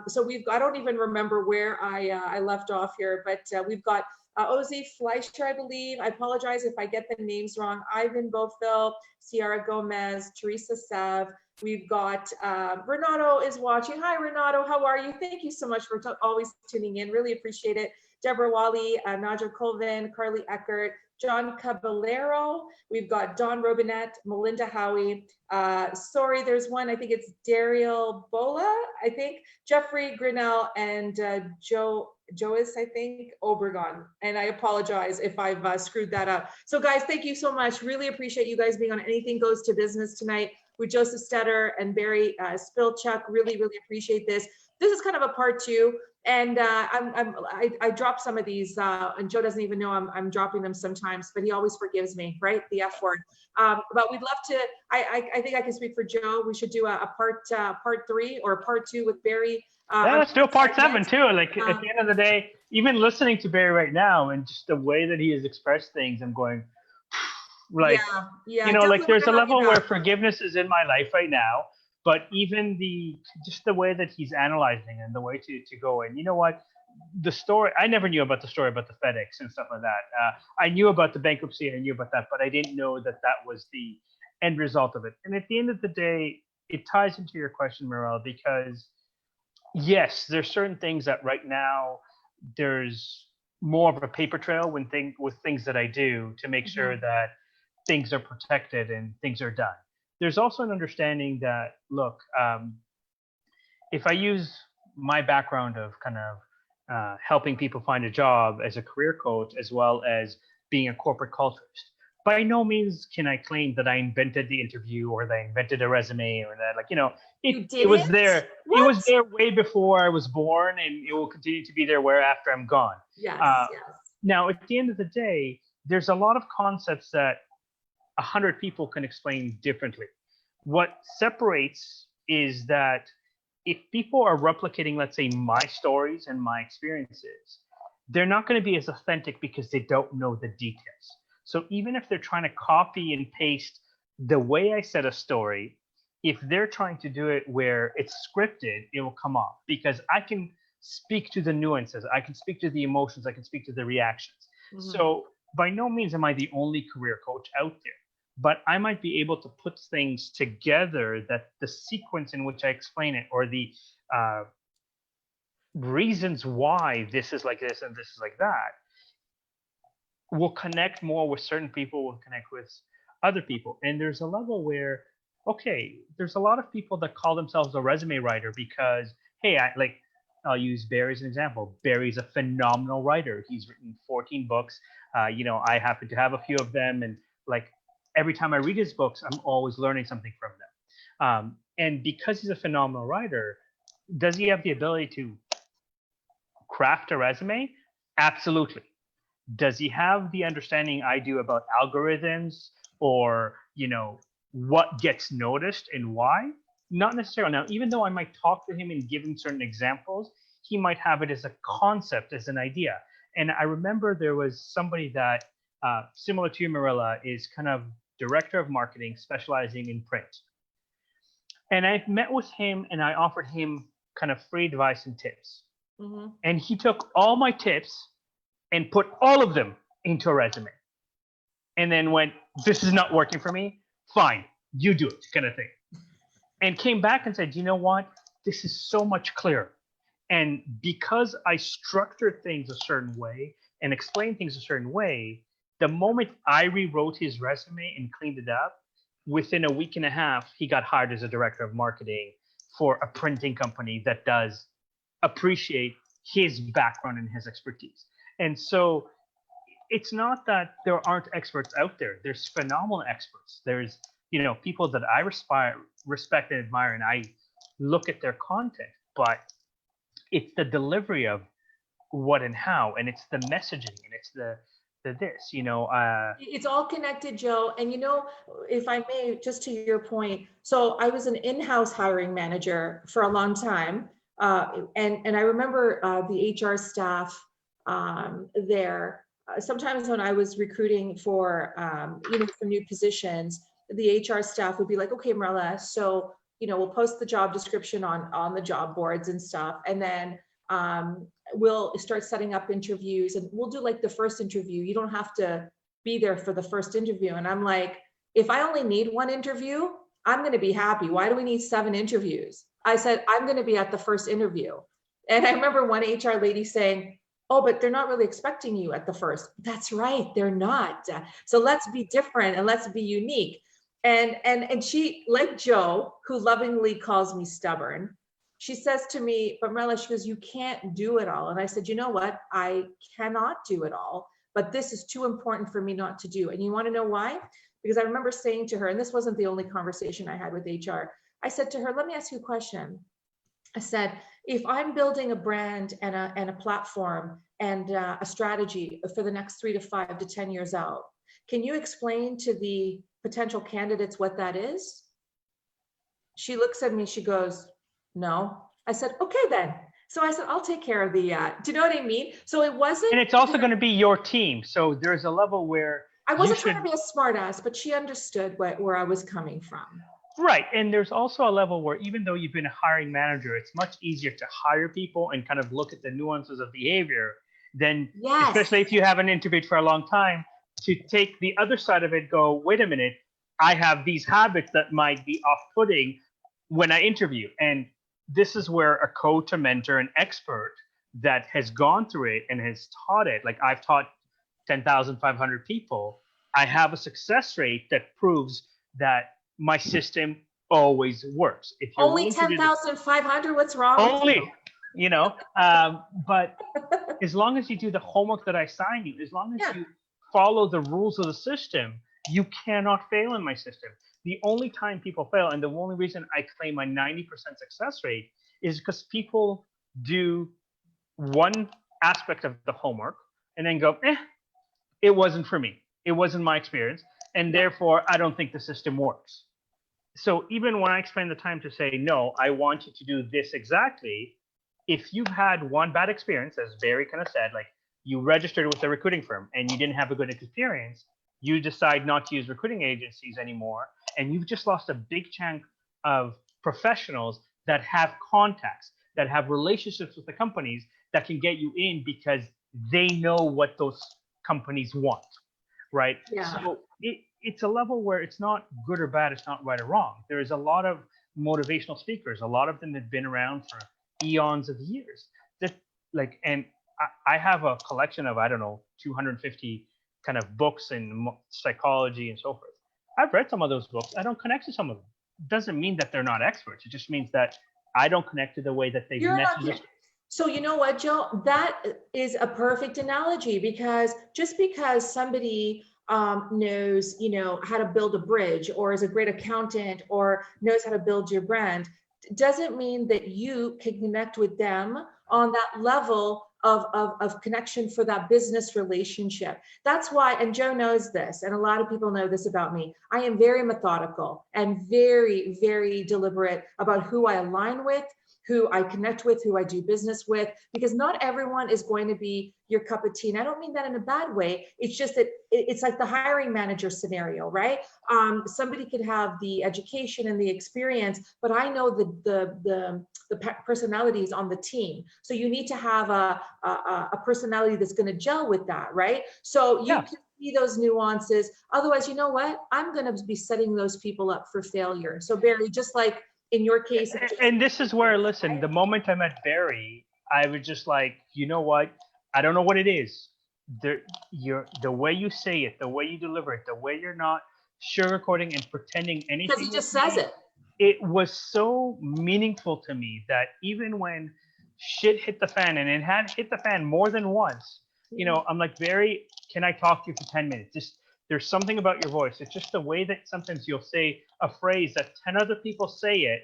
So I don't even remember where I left off here, but we've got Ozzy Fleischer, I believe. I apologize if I get the names wrong. Ivan Beaufil, Sierra Gomez, Teresa Sav. We've got Renato is watching. Hi, Renato. How are you? Thank you so much for always tuning in. Really appreciate it. Deborah Wally, Naja Colvin, Carly Eckert, John Caballero. We've got Don Robinette, Melinda Howie. Sorry, there's one. I think it's Daryl Bola, Jeffrey Grinnell, and Jois, I think, Obregon. And I apologize if I've screwed that up. So guys, thank you so much. Really appreciate you guys being on Anything Goes to Business tonight with Joseph Stetter and Barry Spilchuk. Really, really appreciate this. This is kind of a part 2. And I dropped some of these, and Joe doesn't even know I'm dropping them sometimes, but he always forgives me, right? The F word. But we'd love to. I think I can speak for Joe. We should do a part 3 or a part 2 with Barry. Yeah, let's do a part 7 too. Like at the end of the day, even listening to Barry right now and just the way that he has expressed things, I'm going, like, yeah, you know, like there's a level where forgiveness is in my life right now. But even just the way that he's analyzing and the way to go, and you know what, the story, I never knew about the story about the FedEx and stuff like that. I knew about the bankruptcy, I knew about that, but I didn't know that that was the end result of it. And at the end of the day, it ties into your question, Mirella, because yes, there's certain things that right now there's more of a paper trail with things that I do to make sure that things are protected and things are done. There's also an understanding that, look, if I use my background of kind of helping people find a job as a career coach, as well as being a corporate culturist, by no means can I claim that I invented the interview or that I invented a resume or that, like, you know, it was there. What? It was there way before I was born, and it will continue to be there where after I'm gone. Yes. Now, at the end of the day, there's a lot of concepts that 100 people can explain differently. What separates is that if people are replicating, let's say, my stories and my experiences, they're not going to be as authentic because they don't know the details. So even if they're trying to copy and paste the way I said a story, if they're trying to do it where it's scripted, it will come off because I can speak to the nuances, I can speak to the emotions, I can speak to the reactions. So by no means am I the only career coach out there. But I might be able to put things together that the sequence in which I explain it, or the reasons why this is like this and this is like that, will connect more with certain people, will connect with other people. And there's a level where, okay, there's a lot of people that call themselves a resume writer because, hey, I'll use Barry as an example. Barry's a phenomenal writer. He's written 14 books. You know, I happen to have a few of them, and like, every time I read his books, I'm always learning something from them. And because he's a phenomenal writer, does he have the ability to craft a resume? Absolutely. Does he have the understanding I do about algorithms or, you know, what gets noticed and why? Not necessarily. Now, even though I might talk to him and give him certain examples, he might have it as a concept, as an idea. And I remember there was somebody that, similar to you, Mirella, is kind of director of marketing specializing in print. And I met with him and I offered him kind of free advice and tips. And he took all my tips and put all of them into a resume. And then went, this is not working for me. Fine, you do it, kind of thing. And came back and said, you know what? This is so much clearer. And because I structured things a certain way and explained things a certain way, the moment I rewrote his resume and cleaned it up, within a week and a half, he got hired as a director of marketing for a printing company that does appreciate his background and his expertise. And so it's not that there aren't experts out there. There's phenomenal experts. There's, you know, people that I respect and admire, and I look at their content, but it's the delivery of what and how, and it's the messaging, and it's the this, you know. It's all connected, Joe. And you know, if I may, just to your point, so I was an in-house hiring manager for a long time, and I remember the HR staff there. Sometimes when I was recruiting for you know, for new positions, the HR staff would be like, okay, Mirella, so you know, we'll post the job description on the job boards and stuff, and then we'll start setting up interviews, and we'll do like the first interview. You don't have to be there for the first interview. And I'm like, if I only need one interview, I'm going to be happy. Why do we need 7 interviews? I said, I'm going to be at the first interview. And I remember one HR lady saying, oh, but they're not really expecting you at the first. That's right, they're not. So let's be different and let's be unique. And she, like Joe, who lovingly calls me stubborn, she says to me, but Marla, she goes, you can't do it all. And I said, you know what? I cannot do it all, but this is too important for me not to do. And you want to know why? Because I remember saying to her, and this wasn't the only conversation I had with HR. I said to her, let me ask you a question. I said, if I'm building a brand and a platform and a strategy for the next 3 to 5 to 10 years out, can you explain to the potential candidates what that is? She looks at me, she goes, no. I said, okay, then. So I said, I'll take care of the, do you know what I mean? So it wasn't. And it's also going to be your team. So there's a level where I wasn't trying to be a smart ass, but she understood where I was coming from. Right. And there's also a level where even though you've been a hiring manager, it's much easier to hire people and kind of look at the nuances of behavior than, yes, especially if you haven't interviewed for a long time, to take the other side of it, go, wait a minute, I have these habits that might be off-putting when I interview. And this is where a coach, a mentor, an expert that has gone through it and has taught it, like I've taught 10,500 people, I have a success rate that proves that my system always works. If you're only 10,500, what's wrong? Only, you know, but as long as you do the homework that I assign you, as long as you follow the rules of the system, you cannot fail in my system. The only time people fail, and the only reason I claim my 90% success rate, is because people do one aspect of the homework and then go, it wasn't for me. It wasn't my experience. And therefore, I don't think the system works. So even when I spend the time to say, no, I want you to do this exactly, if you've had one bad experience, as Barry kind of said, like you registered with a recruiting firm and you didn't have a good experience, you decide not to use recruiting agencies anymore, and you've just lost a big chunk of professionals that have contacts, that have relationships with the companies that can get you in because they know what those companies want, right? Yeah. So it's a level where it's not good or bad, it's not right or wrong. There is a lot of motivational speakers, a lot of them have been around for eons of years. That like, and I have a collection of, I don't know, 250 kind of books in psychology and so forth. I've read some of those books. I don't connect to some of them. It doesn't mean that they're not experts. It just means that I don't connect to the way that they've messaged. So you know what, Joe? That is a perfect analogy, because just because somebody knows, you know, how to build a bridge or is a great accountant or knows how to build your brand, doesn't mean that you can connect with them on that level of connection for that business relationship. That's why, and Joe knows this, and a lot of people know this about me, I am very methodical and very, very deliberate about who I align with, who I connect with, who I do business with, because not everyone is going to be your cup of tea. And I don't mean that in a bad way. It's just that it's like the hiring manager scenario, right? Somebody could have the education and the experience, but I know the personalities on the team. So you need to have a personality that's going to gel with that, right? So you can see those nuances. Otherwise, you know what? I'm going to be setting those people up for failure. So Barry, just like in your case. And this is where, listen, the moment I met Barry, I was just like, you know what? I don't know what it is. The way you say it, the way you deliver it, the way you're not sugarcoating and pretending anything. Because he just says it. It was so meaningful to me that even when shit hit the fan, and it had hit the fan more than once, you know, I'm like, Barry, can I talk to you for 10 minutes? Just, there's something about your voice. It's just the way that sometimes you'll say a phrase that 10 other people say it,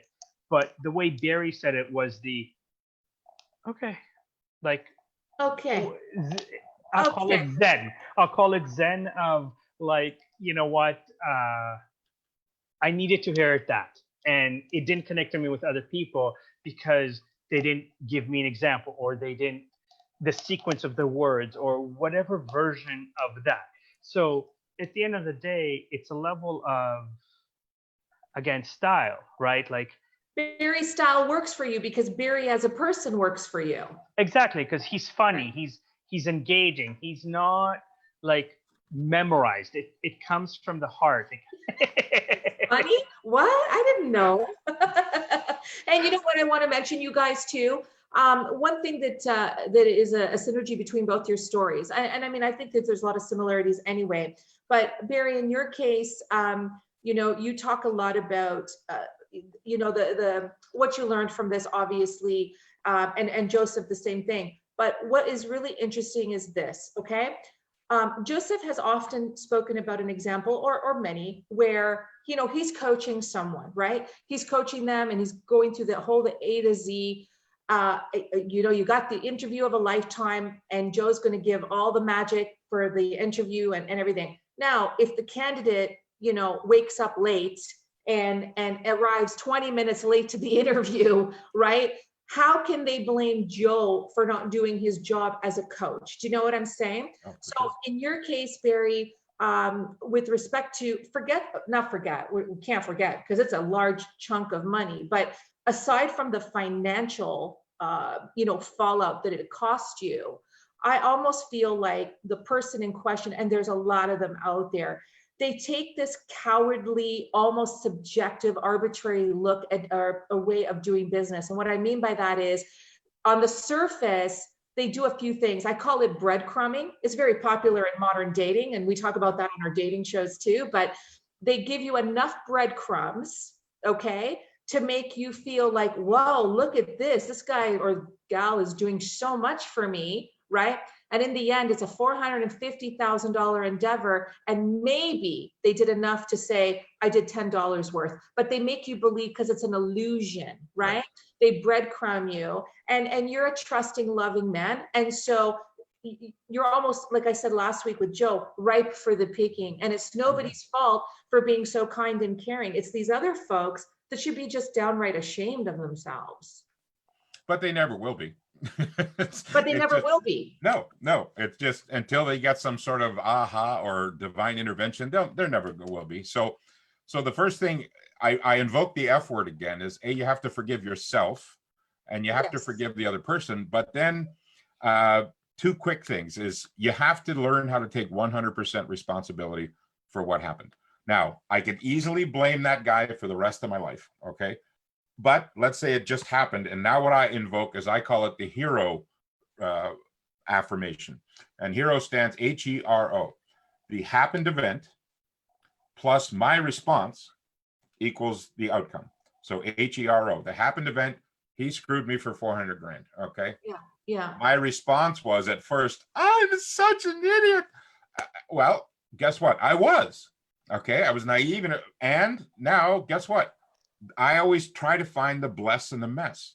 but the way Barry said it was the, okay, like, okay. I'll call it Zen. I'll call it Zen of like, you know what, I needed to hear that. And it didn't connect to me with other people because they didn't give me an example, or they didn't, the sequence of the words, or whatever version of that. So at the end of the day, it's a level of, again, style, right? Like Barry's style works for you because Barry as a person works for you. Exactly, because he's funny, he's engaging, he's not like memorized. It comes from the heart. Funny? What? I didn't know. And you know what I want to mention, you guys too. One thing that that is a synergy between both your stories, and I mean, I think that there's a lot of similarities anyway. But Barry, in your case, you know, you talk a lot about you know, the what you learned from this, obviously, and Joseph, the same thing. But what is really interesting is this, okay? Joseph has often spoken about an example, or many, where, you know, he's coaching someone, right? He's coaching them and he's going through the A to Z. You know, you got the interview of a lifetime, and Joe's going to give all the magic for the interview and everything. Now, if the candidate, you know, wakes up late and arrives 20 minutes late to the interview, right? How can they blame Joe for not doing his job as a coach? Do you know what I'm saying? Oh, So sure. in your case, Barry, with respect to we can't forget, because it's a large chunk of money, but aside from the financial, you know, fallout that it cost you, I almost feel like the person in question, and there's a lot of them out there, they take this cowardly, almost subjective, arbitrary look at a way of doing business. And what I mean by that is, on the surface, they do a few things. I call it breadcrumbing. It's very popular in modern dating, and we talk about that on our dating shows too, but they give you enough breadcrumbs, okay, to make you feel like, whoa, look at this. This guy or gal is doing so much for me, right? And in the end, it's a $450,000 endeavor. And maybe they did enough to say, I did $10 worth, but they make you believe, because it's an illusion, right? They breadcrumb you, and you're a trusting, loving man. And so you're almost, like I said last week with Joe, ripe for the picking. And it's nobody's fault for being so kind and caring. It's these other folks that should be just downright ashamed of themselves. But they never will be. But they never will be. No, it's just until they get some sort of aha or divine intervention, there never will be. So the first thing I invoke the F word again is, you have to forgive yourself, and you have to forgive the other person. But then two quick things is, you have to learn how to take 100% responsibility for what happened. Now, I could easily blame that guy for the rest of my life, okay? But let's say it just happened, and now what I invoke is, I call it the hero affirmation. And hero stands HERO. The happened event plus my response equals the outcome. So HERO, the happened event, he screwed me for 400 grand, okay? Yeah. My response was, at first, I'm such an idiot. Well, guess what? I was, okay? I was naive, and now, guess what? I always try to find the bless in the mess.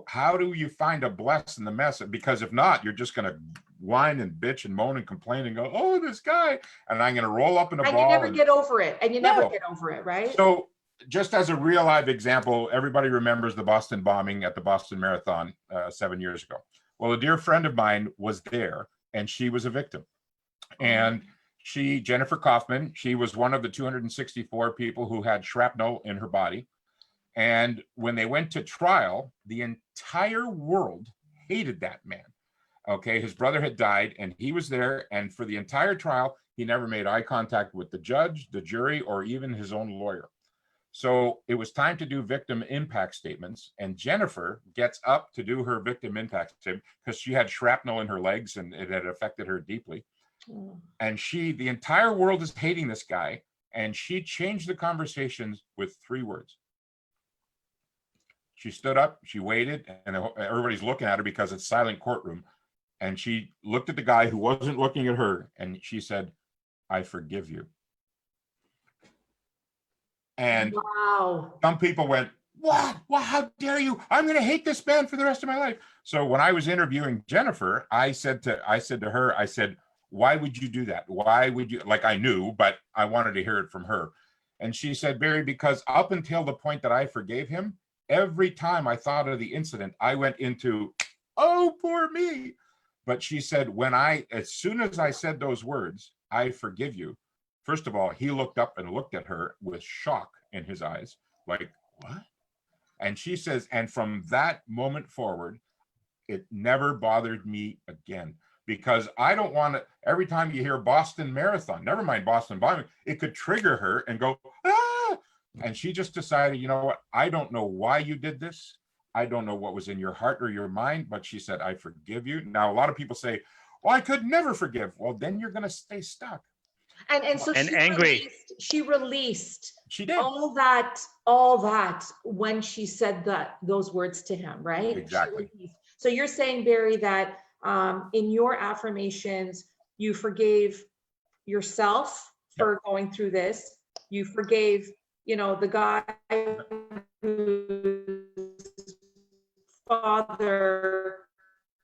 How do you find a bless in the mess? Because if not, you're just going to whine and bitch and moan and complain and go, oh, this guy, and I'm going to roll up in a ball. And you never get over it. And you never get over it, right? So just as a real live example, everybody remembers the Boston bombing at the Boston Marathon 7 years ago. Well, a dear friend of mine was there, and she was a victim. And Jennifer Kaufman, she was one of the 264 people who had shrapnel in her body. And when they went to trial, the entire world hated that man. Okay, his brother had died, and he was there. And for the entire trial, he never made eye contact with the judge, the jury, or even his own lawyer. So it was time to do victim impact statements. And Jennifer gets up to do her victim impact statement because she had shrapnel in her legs and it had affected her deeply. And the entire world is hating this guy. And she changed the conversations with 3 words. She stood up, she waited, and everybody's looking at her because it's silent courtroom. And she looked at the guy who wasn't looking at her, and she said, I forgive you. And wow. Some people went, what? Well, how dare you? I'm going to hate this man for the rest of my life. So when I was interviewing Jennifer, I said to her, why would you do that? Why would you? Like, I knew, but I wanted to hear it from her. And she said, Barry, because up until the point that I forgave him, every time I thought of the incident, I went into, oh, poor me. But she said, as soon as I said those words, I forgive you. First of all, he looked up and looked at her with shock in his eyes, like, what? And she says, and from that moment forward, it never bothered me again, because I don't want to, every time you hear Boston Marathon, never mind Boston bombing, it could trigger her and go, ah! And she just decided, you know what? I don't know why you did this. I don't know what was in your heart or your mind, but she said, I forgive you. Now, a lot of people say, well, I could never forgive. Well, then you're going to stay stuck. And so and she angry. She released She did. all that when she said those words to him, right? Exactly. So you're saying, Barry, that in your affirmations, you forgave yourself for going through this. You forgave, the guy whose father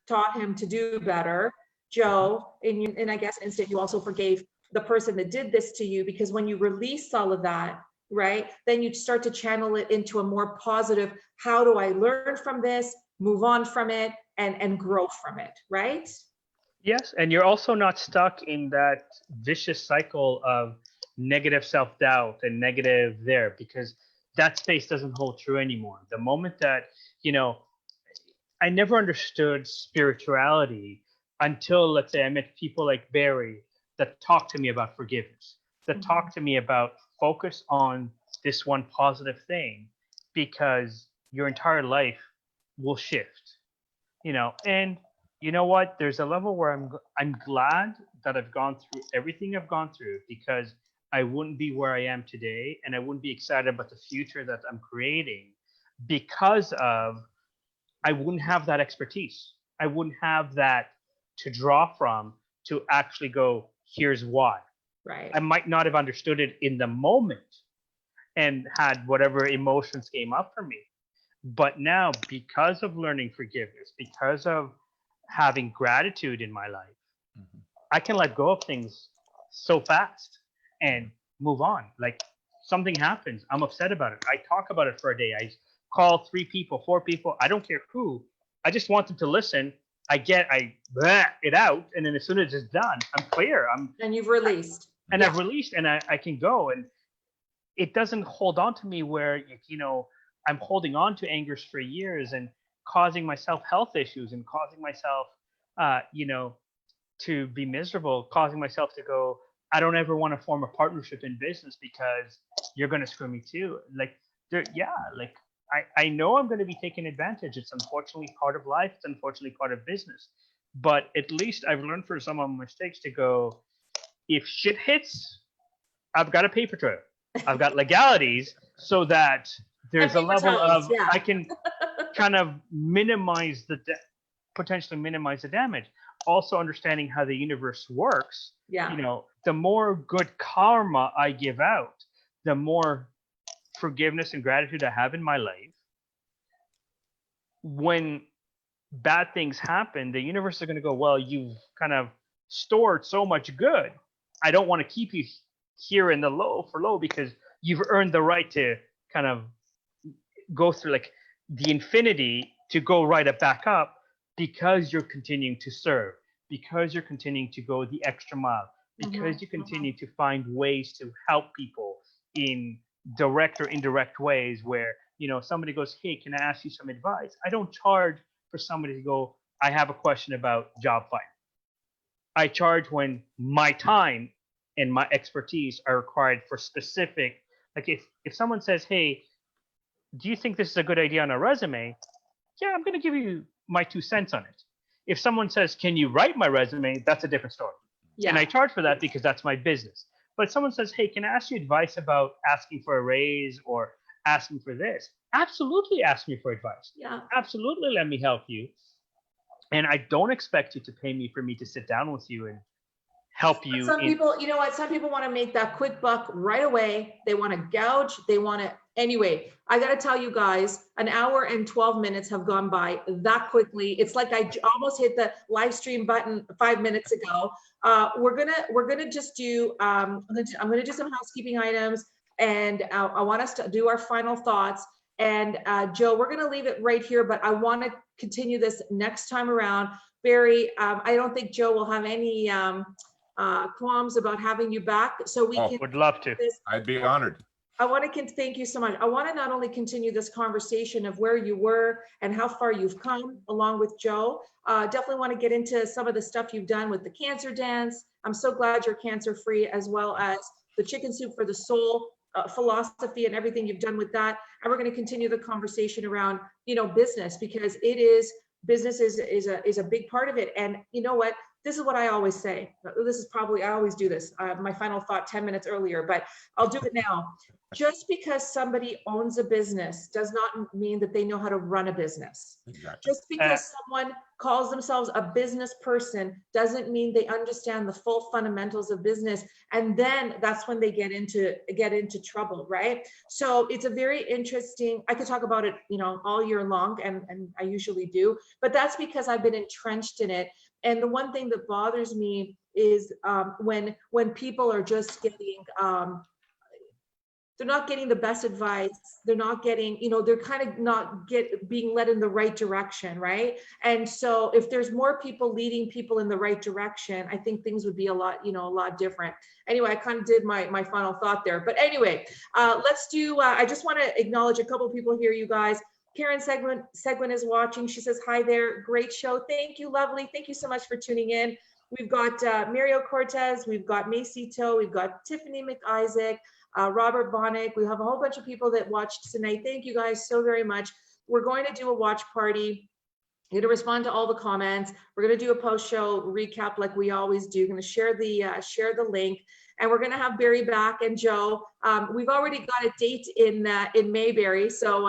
taught him to do better, Joe, and I guess instant, you also forgave the person that did this to you, because when you release all of that, right, then you start to channel it into a more positive, how do I learn from this, move on from it, and grow from it, right? Yes, and you're also not stuck in that vicious cycle of negative self-doubt and negative there, because that space doesn't hold true anymore. The moment that, I never understood spirituality until, let's say, I met people like Barry that talked to me about forgiveness, that talked to me about focus on this one positive thing, because your entire life will shift, and you know what? There's a level where I'm glad that I've gone through everything I've gone through, because I wouldn't be where I am today, and I wouldn't be excited about the future that I'm creating, because of I wouldn't have that expertise. I wouldn't have that to draw from to actually go, here's why. Right. I might not have understood it in the moment and had whatever emotions came up for me. But now, because of learning forgiveness, because of having gratitude in my life, I can let go of things so fast and move on. Like, something happens, I'm upset about it, I talk about it for a day, I call 3 people, 4 people, I don't care who, I just want them to listen. I bleh it out, and then as soon as it's done, I'm clear. And you've released. And I've released, and I can go, and it doesn't hold on to me where, I'm holding on to angers for years and causing myself health issues and causing myself, to be miserable, causing myself to go, I don't ever want to form a partnership in business because you're going to screw me too. I know I'm going to be taken advantage. It's unfortunately part of life. It's unfortunately part of business. But at least I've learned from some of my mistakes to go, if shit hits, I've got a paper trail. I've got legalities so that there's a level of, I can kind of potentially minimize the damage. Also understanding how the universe works. Yeah. The more good karma I give out, the more forgiveness and gratitude I have in my life. When bad things happen, the universe is going to go, well, you've kind of stored so much good. I don't want to keep you here in the low for low, because you've earned the right to kind of go through like the infinity to go right up back up, because you're continuing to serve, because you're continuing to go the extra mile, because you continue to find ways to help people in direct or indirect ways where, somebody goes, hey, can I ask you some advice? I don't charge for somebody to go, I have a question about job finding. I charge when my time and my expertise are required for specific, like if someone says, hey, do you think this is a good idea on a resume? Yeah, I'm going to give you my 2 cents on it. If someone says, can you write my resume? That's a different story. Yeah. And I charge for that because that's my business. But if someone says, hey, can I ask you advice about asking for a raise or asking for this? Absolutely ask me for advice. Yeah. Absolutely let me help you. And I don't expect you to pay me for me to sit down with you and help you. Some people, some people want to make that quick buck right away. They want to gouge. They want to, anyway, I got to tell you guys, an hour and 12 minutes have gone by that quickly. It's like I almost hit the live stream button 5 minutes ago. We're gonna just do, I'm gonna do some housekeeping items, and I want us to do our final thoughts. And Joe, we're gonna leave it right here, but I want to continue this next time around. Barry, I don't think Joe will have any qualms about having you back, so we can. Would love to. I'd be honored. I want to thank you so much. I want to not only continue this conversation of where you were and how far you've come along with Joe, definitely want to get into some of the stuff you've done with the cancer dance. I'm so glad you're cancer free, as well as the chicken soup for the soul philosophy and everything you've done with that. And we're going to continue the conversation around, business, because business is a big part of it. And you know what? this is what I always say. This is probably, I always do this. My final thought 10 minutes earlier, but I'll do it now. Just because somebody owns a business does not mean that they know how to run a business. Exactly. Just because someone calls themselves a business person doesn't mean they understand the full fundamentals of business. And then that's when they get into trouble, right? So it's a very interesting, I could talk about it, you know, all year long, and I usually do, but that's because I've been entrenched in it. And the one thing that bothers me is when people are just getting, they're not getting the best advice. They're not getting, you know, they're kind of not being led in the right direction, right? And so if there's more people leading people in the right direction, I think things would be a lot, you know, a lot different. Anyway, I kind of did my final thought there. But anyway, let's do, I just want to acknowledge a couple of people here, you guys. Karen Seguin is watching. She says, hi there, great show. Thank you, lovely. Thank you so much for tuning in. We've got Mario Cortez, we've got Macy Toe, we've got Tiffany McIsaac, Robert Bonnick. We have a whole bunch of people that watched tonight. Thank you guys so very much. We're going to do a watch party. You're going to respond to all the comments. We're going to do a post-show recap like we always do. We're going to share the link, and we're going to have Barry back and Joe. We've already got a date in Mayberry, so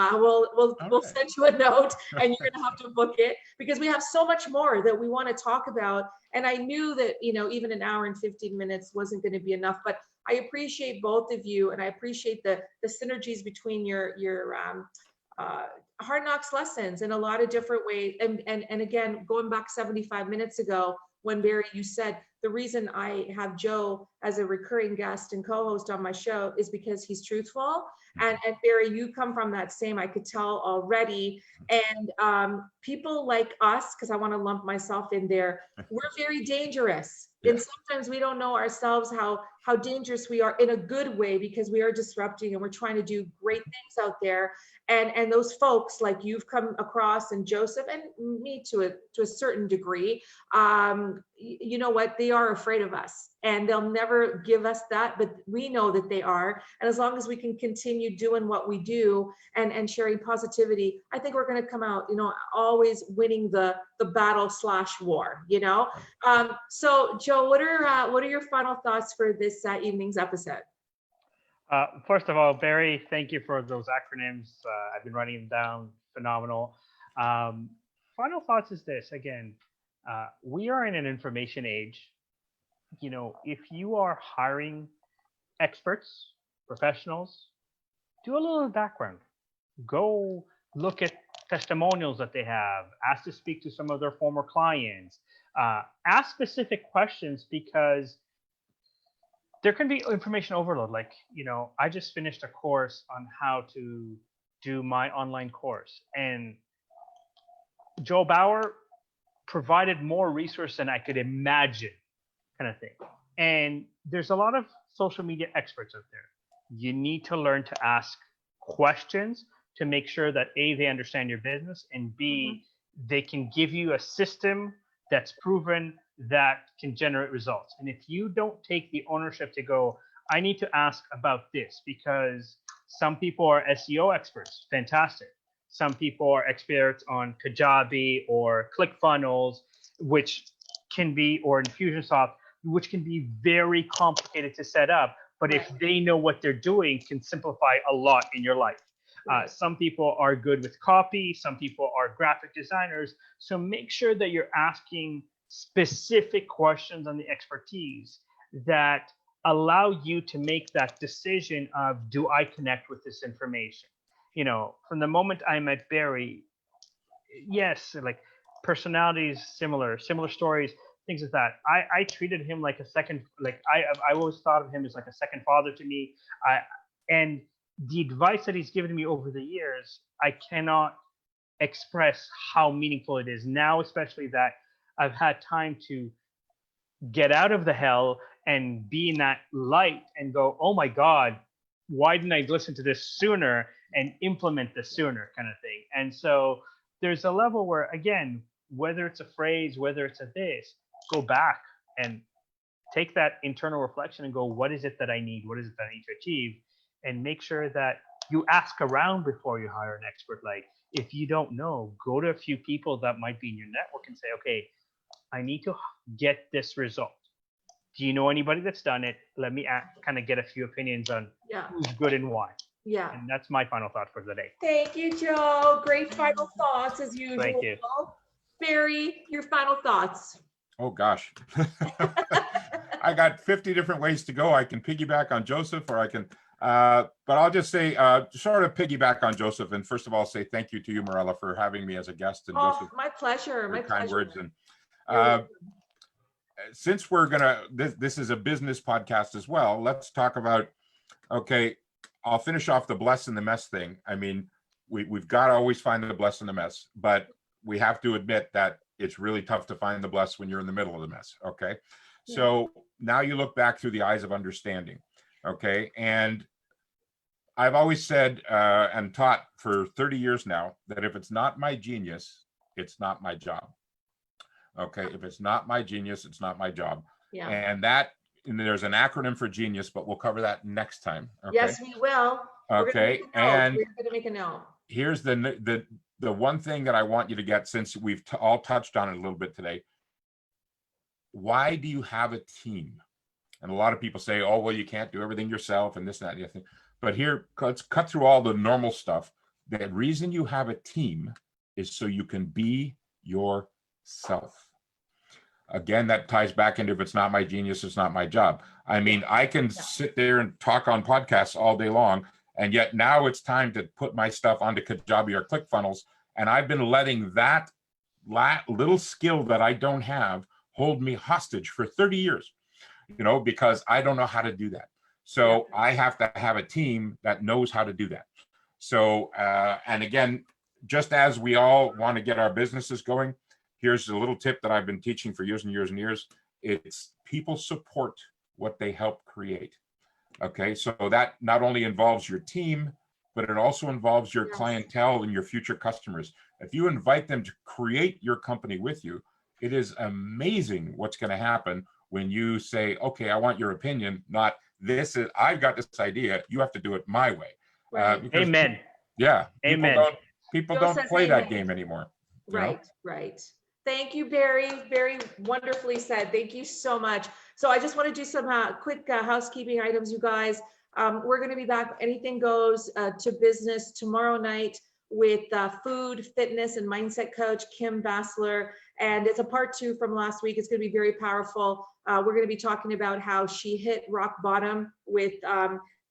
we'll send you a note, and you're going to have to book it because we have so much more that we want to talk about. And I knew that, you know, even an hour and 15 minutes wasn't going to be enough, but I appreciate both of you, and I appreciate the synergies between your hard knocks lessons in a lot of different ways. And again, going back 75 minutes ago, when Barry, you said the reason I have Joe as a recurring guest and co-host on my show is because he's truthful. And Barry, you come from that same, I could tell already. And people like us, because I want to lump myself in there, we're very dangerous. Yeah. And sometimes we don't know ourselves how dangerous we are in a good way, because we are disrupting and we're trying to do great things out there. And those folks like you've come across, and Joseph and me to a certain degree, you know what, they are afraid of us, and they'll never give us that, but we know that they are. And as long as we can continue doing what we do and sharing positivity, I think we're going to come out, you know, always winning the battle/war, you know. So Joe, what are your final thoughts for this evening's episode? First of all, Barry, thank you for those acronyms. I've been writing them down. Phenomenal. Final thoughts is this. Again, we are in an information age. You know, if you are hiring experts, professionals, do a little background. Go look at testimonials that they have. Ask to speak to some of their former clients. Ask specific questions, because there can be information overload. Like, you know, I just finished a course on how to do my online course, and Joe Bauer provided more resource than I could imagine, kind of thing. And there's a lot of social media experts out there. You need to learn to ask questions to make sure that A, they understand your business, and B, they can give you a system that's proven that can generate results. And if you don't take the ownership to go, I need to ask about this, because some people are SEO experts, fantastic. Some people are experts on Kajabi or ClickFunnels, which can be, or Infusionsoft, which can be very complicated to set up. But if they know what they're doing, can simplify a lot in your life. Some people are good with copy. Some people are graphic designers. So make sure that you're asking specific questions on the expertise that allow you to make that decision of, do I connect with this information? You know, from the moment I met Barry, yes, like personalities, similar stories, things like that. I treated him like a second, like I always thought of him as like a second father to me. And the advice that he's given me over the years, I cannot express how meaningful it is now, especially that I've had time to get out of the hell and be in that light and go, oh my God, why didn't I listen to this sooner and implement this sooner, kind of thing. And so there's a level where, again, whether it's a phrase, whether it's a this, go back and take that internal reflection and go, what is it that I need? What is it that I need to achieve? And make sure that you ask around before you hire an expert. Like, if you don't know, go to a few people that might be in your network and say, okay, I need to get this result. Do you know anybody that's done it? Let me kind of get a few opinions on who's good and why. Yeah. And that's my final thought for the day. Thank you, Joe. Great final thoughts as usual. Thank you. Barry, your final thoughts. Oh gosh. I got 50 different ways to go. I can piggyback on Joseph, or I can, but I'll just say, sort of piggyback on Joseph. And first of all, say thank you to you, Morella, for having me as a guest. And Joseph, my pleasure. My kind pleasure. words. And since we're gonna, this is a business podcast as well. Let's talk about. Okay, I'll finish off the bless and the mess thing. I mean, we've got to always find the bless and the mess, but we have to admit that it's really tough to find the bless when you're in the middle of the mess. Okay. Yeah. So now you look back through the eyes of understanding. Okay. And I've always said and taught for 30 years now that if it's not my genius, it's not my job. Okay. If it's not my genius, it's not my job. Yeah. And there's an acronym for genius, but we'll cover that next time. Okay? Yes, we will. Okay. And we're going to make a note. Here's the one thing that I want you to get, since we've all touched on it a little bit today. Why do you have a team? And a lot of people say, oh, well, you can't do everything yourself and this and that and the other thing. But here, let's cut through all the normal stuff. The reason you have a team is so you can be yourself. Again, that ties back into, if it's not my genius, it's not my job. I mean, I can sit there and talk on podcasts all day long, and yet now it's time to put my stuff onto Kajabi or ClickFunnels. And I've been letting that little skill that I don't have hold me hostage for 30 years, because I don't know how to do that. So I have to have a team that knows how to do that. So, and again, just as we all want to get our businesses going, here's a little tip that I've been teaching for years and years and years. It's people support what they help create. Okay, so that not only involves your team, but it also involves your clientele and your future customers. If you invite them to create your company with you, it is amazing what's going to happen when you say, okay, I want your opinion, not this is, I've got this idea, you have to do it my way. Right. Amen. Yeah. Amen. People don't play that game anymore. Right, right. Thank you, Barry. Very wonderfully said. Thank you so much. So I just want to do some quick housekeeping items, you guys. We're going to be back. Anything Goes to Business tomorrow night with food, fitness, and mindset coach Kim Bassler. And it's a part 2 from last week. It's going to be very powerful. We're going to be talking about how she hit rock bottom with,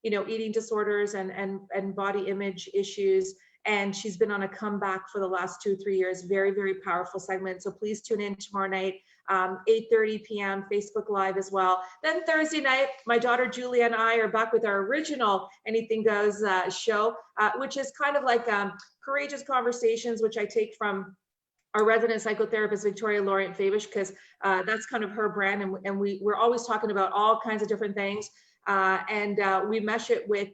eating disorders and body image issues. And she's been on a comeback for the last 2-3 years. Very, very powerful segment. So please tune in tomorrow night, 8:30 p.m. Facebook Live as well. Then Thursday night, my daughter Julia and I are back with our original Anything Goes show, which is kind of like Courageous Conversations, which I take from our resident psychotherapist, Victoria Laurent Fabish, because that's kind of her brand. And we're always talking about all kinds of different things. And we mesh it with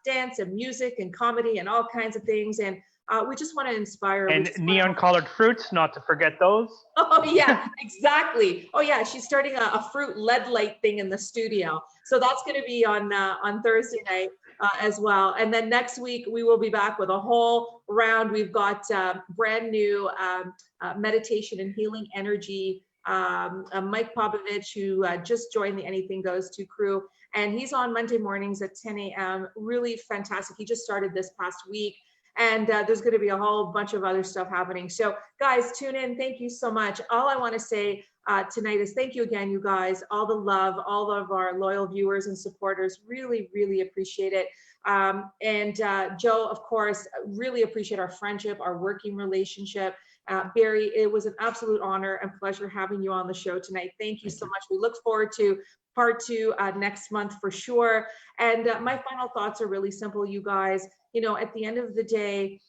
dance and music and comedy and all kinds of things. And we just want to inspire. And neon-colored fruits, not to forget those. Oh, yeah, exactly. Oh, yeah, she's starting a fruit LED light thing in the studio. So that's going to be on Thursday night as well. And then next week, we will be back with a whole round. We've got brand new meditation and healing energy. Mike Popovich, who just joined the Anything Goes to crew. And he's on Monday mornings at 10 a.m. Really fantastic. He just started this past week. And there's going to be a whole bunch of other stuff happening. So guys, tune in. Thank you so much. All I want to say tonight is thank you again, you guys. All the love, all of our loyal viewers and supporters. Really, really appreciate it. And Joe, of course, really appreciate our friendship, our working relationship. Barry, it was an absolute honor and pleasure having you on the show tonight. Thank you so much. We look forward to part 2 next month for sure. And my final thoughts are really simple, you guys. At the end of the day,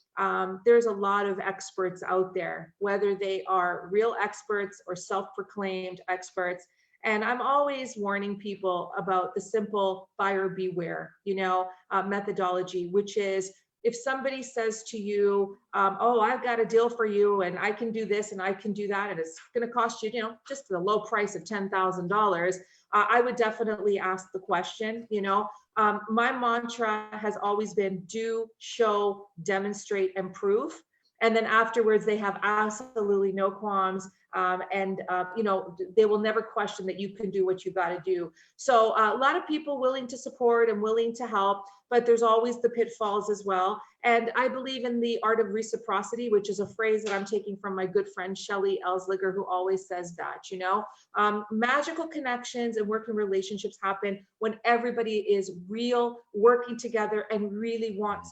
there's a lot of experts out there, whether they are real experts or self-proclaimed experts. And I'm always warning people about the simple buyer beware, methodology, which is, if somebody says to you, oh, I've got a deal for you and I can do this and I can do that, and it's going to cost you, just the low price of $10,000, I would definitely ask the question. My mantra has always been do, show, demonstrate, and prove. And then afterwards, they have absolutely no qualms you know, they will never question that you can do what you got to do. So a lot of people willing to support and willing to help, but there's always the pitfalls as well. And I believe in the art of reciprocity, which is a phrase that I'm taking from my good friend Shelley Elsliger, who always says that, you know, magical connections and working relationships happen when everybody is real, working together, and really wants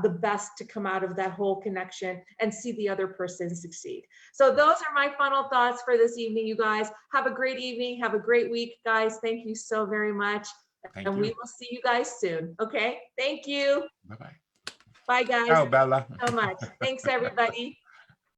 the best to come out of that whole connection and see the other person succeed. So those are my final thoughts for this evening, you guys. Have a great evening. Have a great week, guys. Thank you so very much. And we will see you guys soon. Okay. Thank you. Bye-bye. Bye, guys. Ciao, Bella. So much. Thanks, everybody.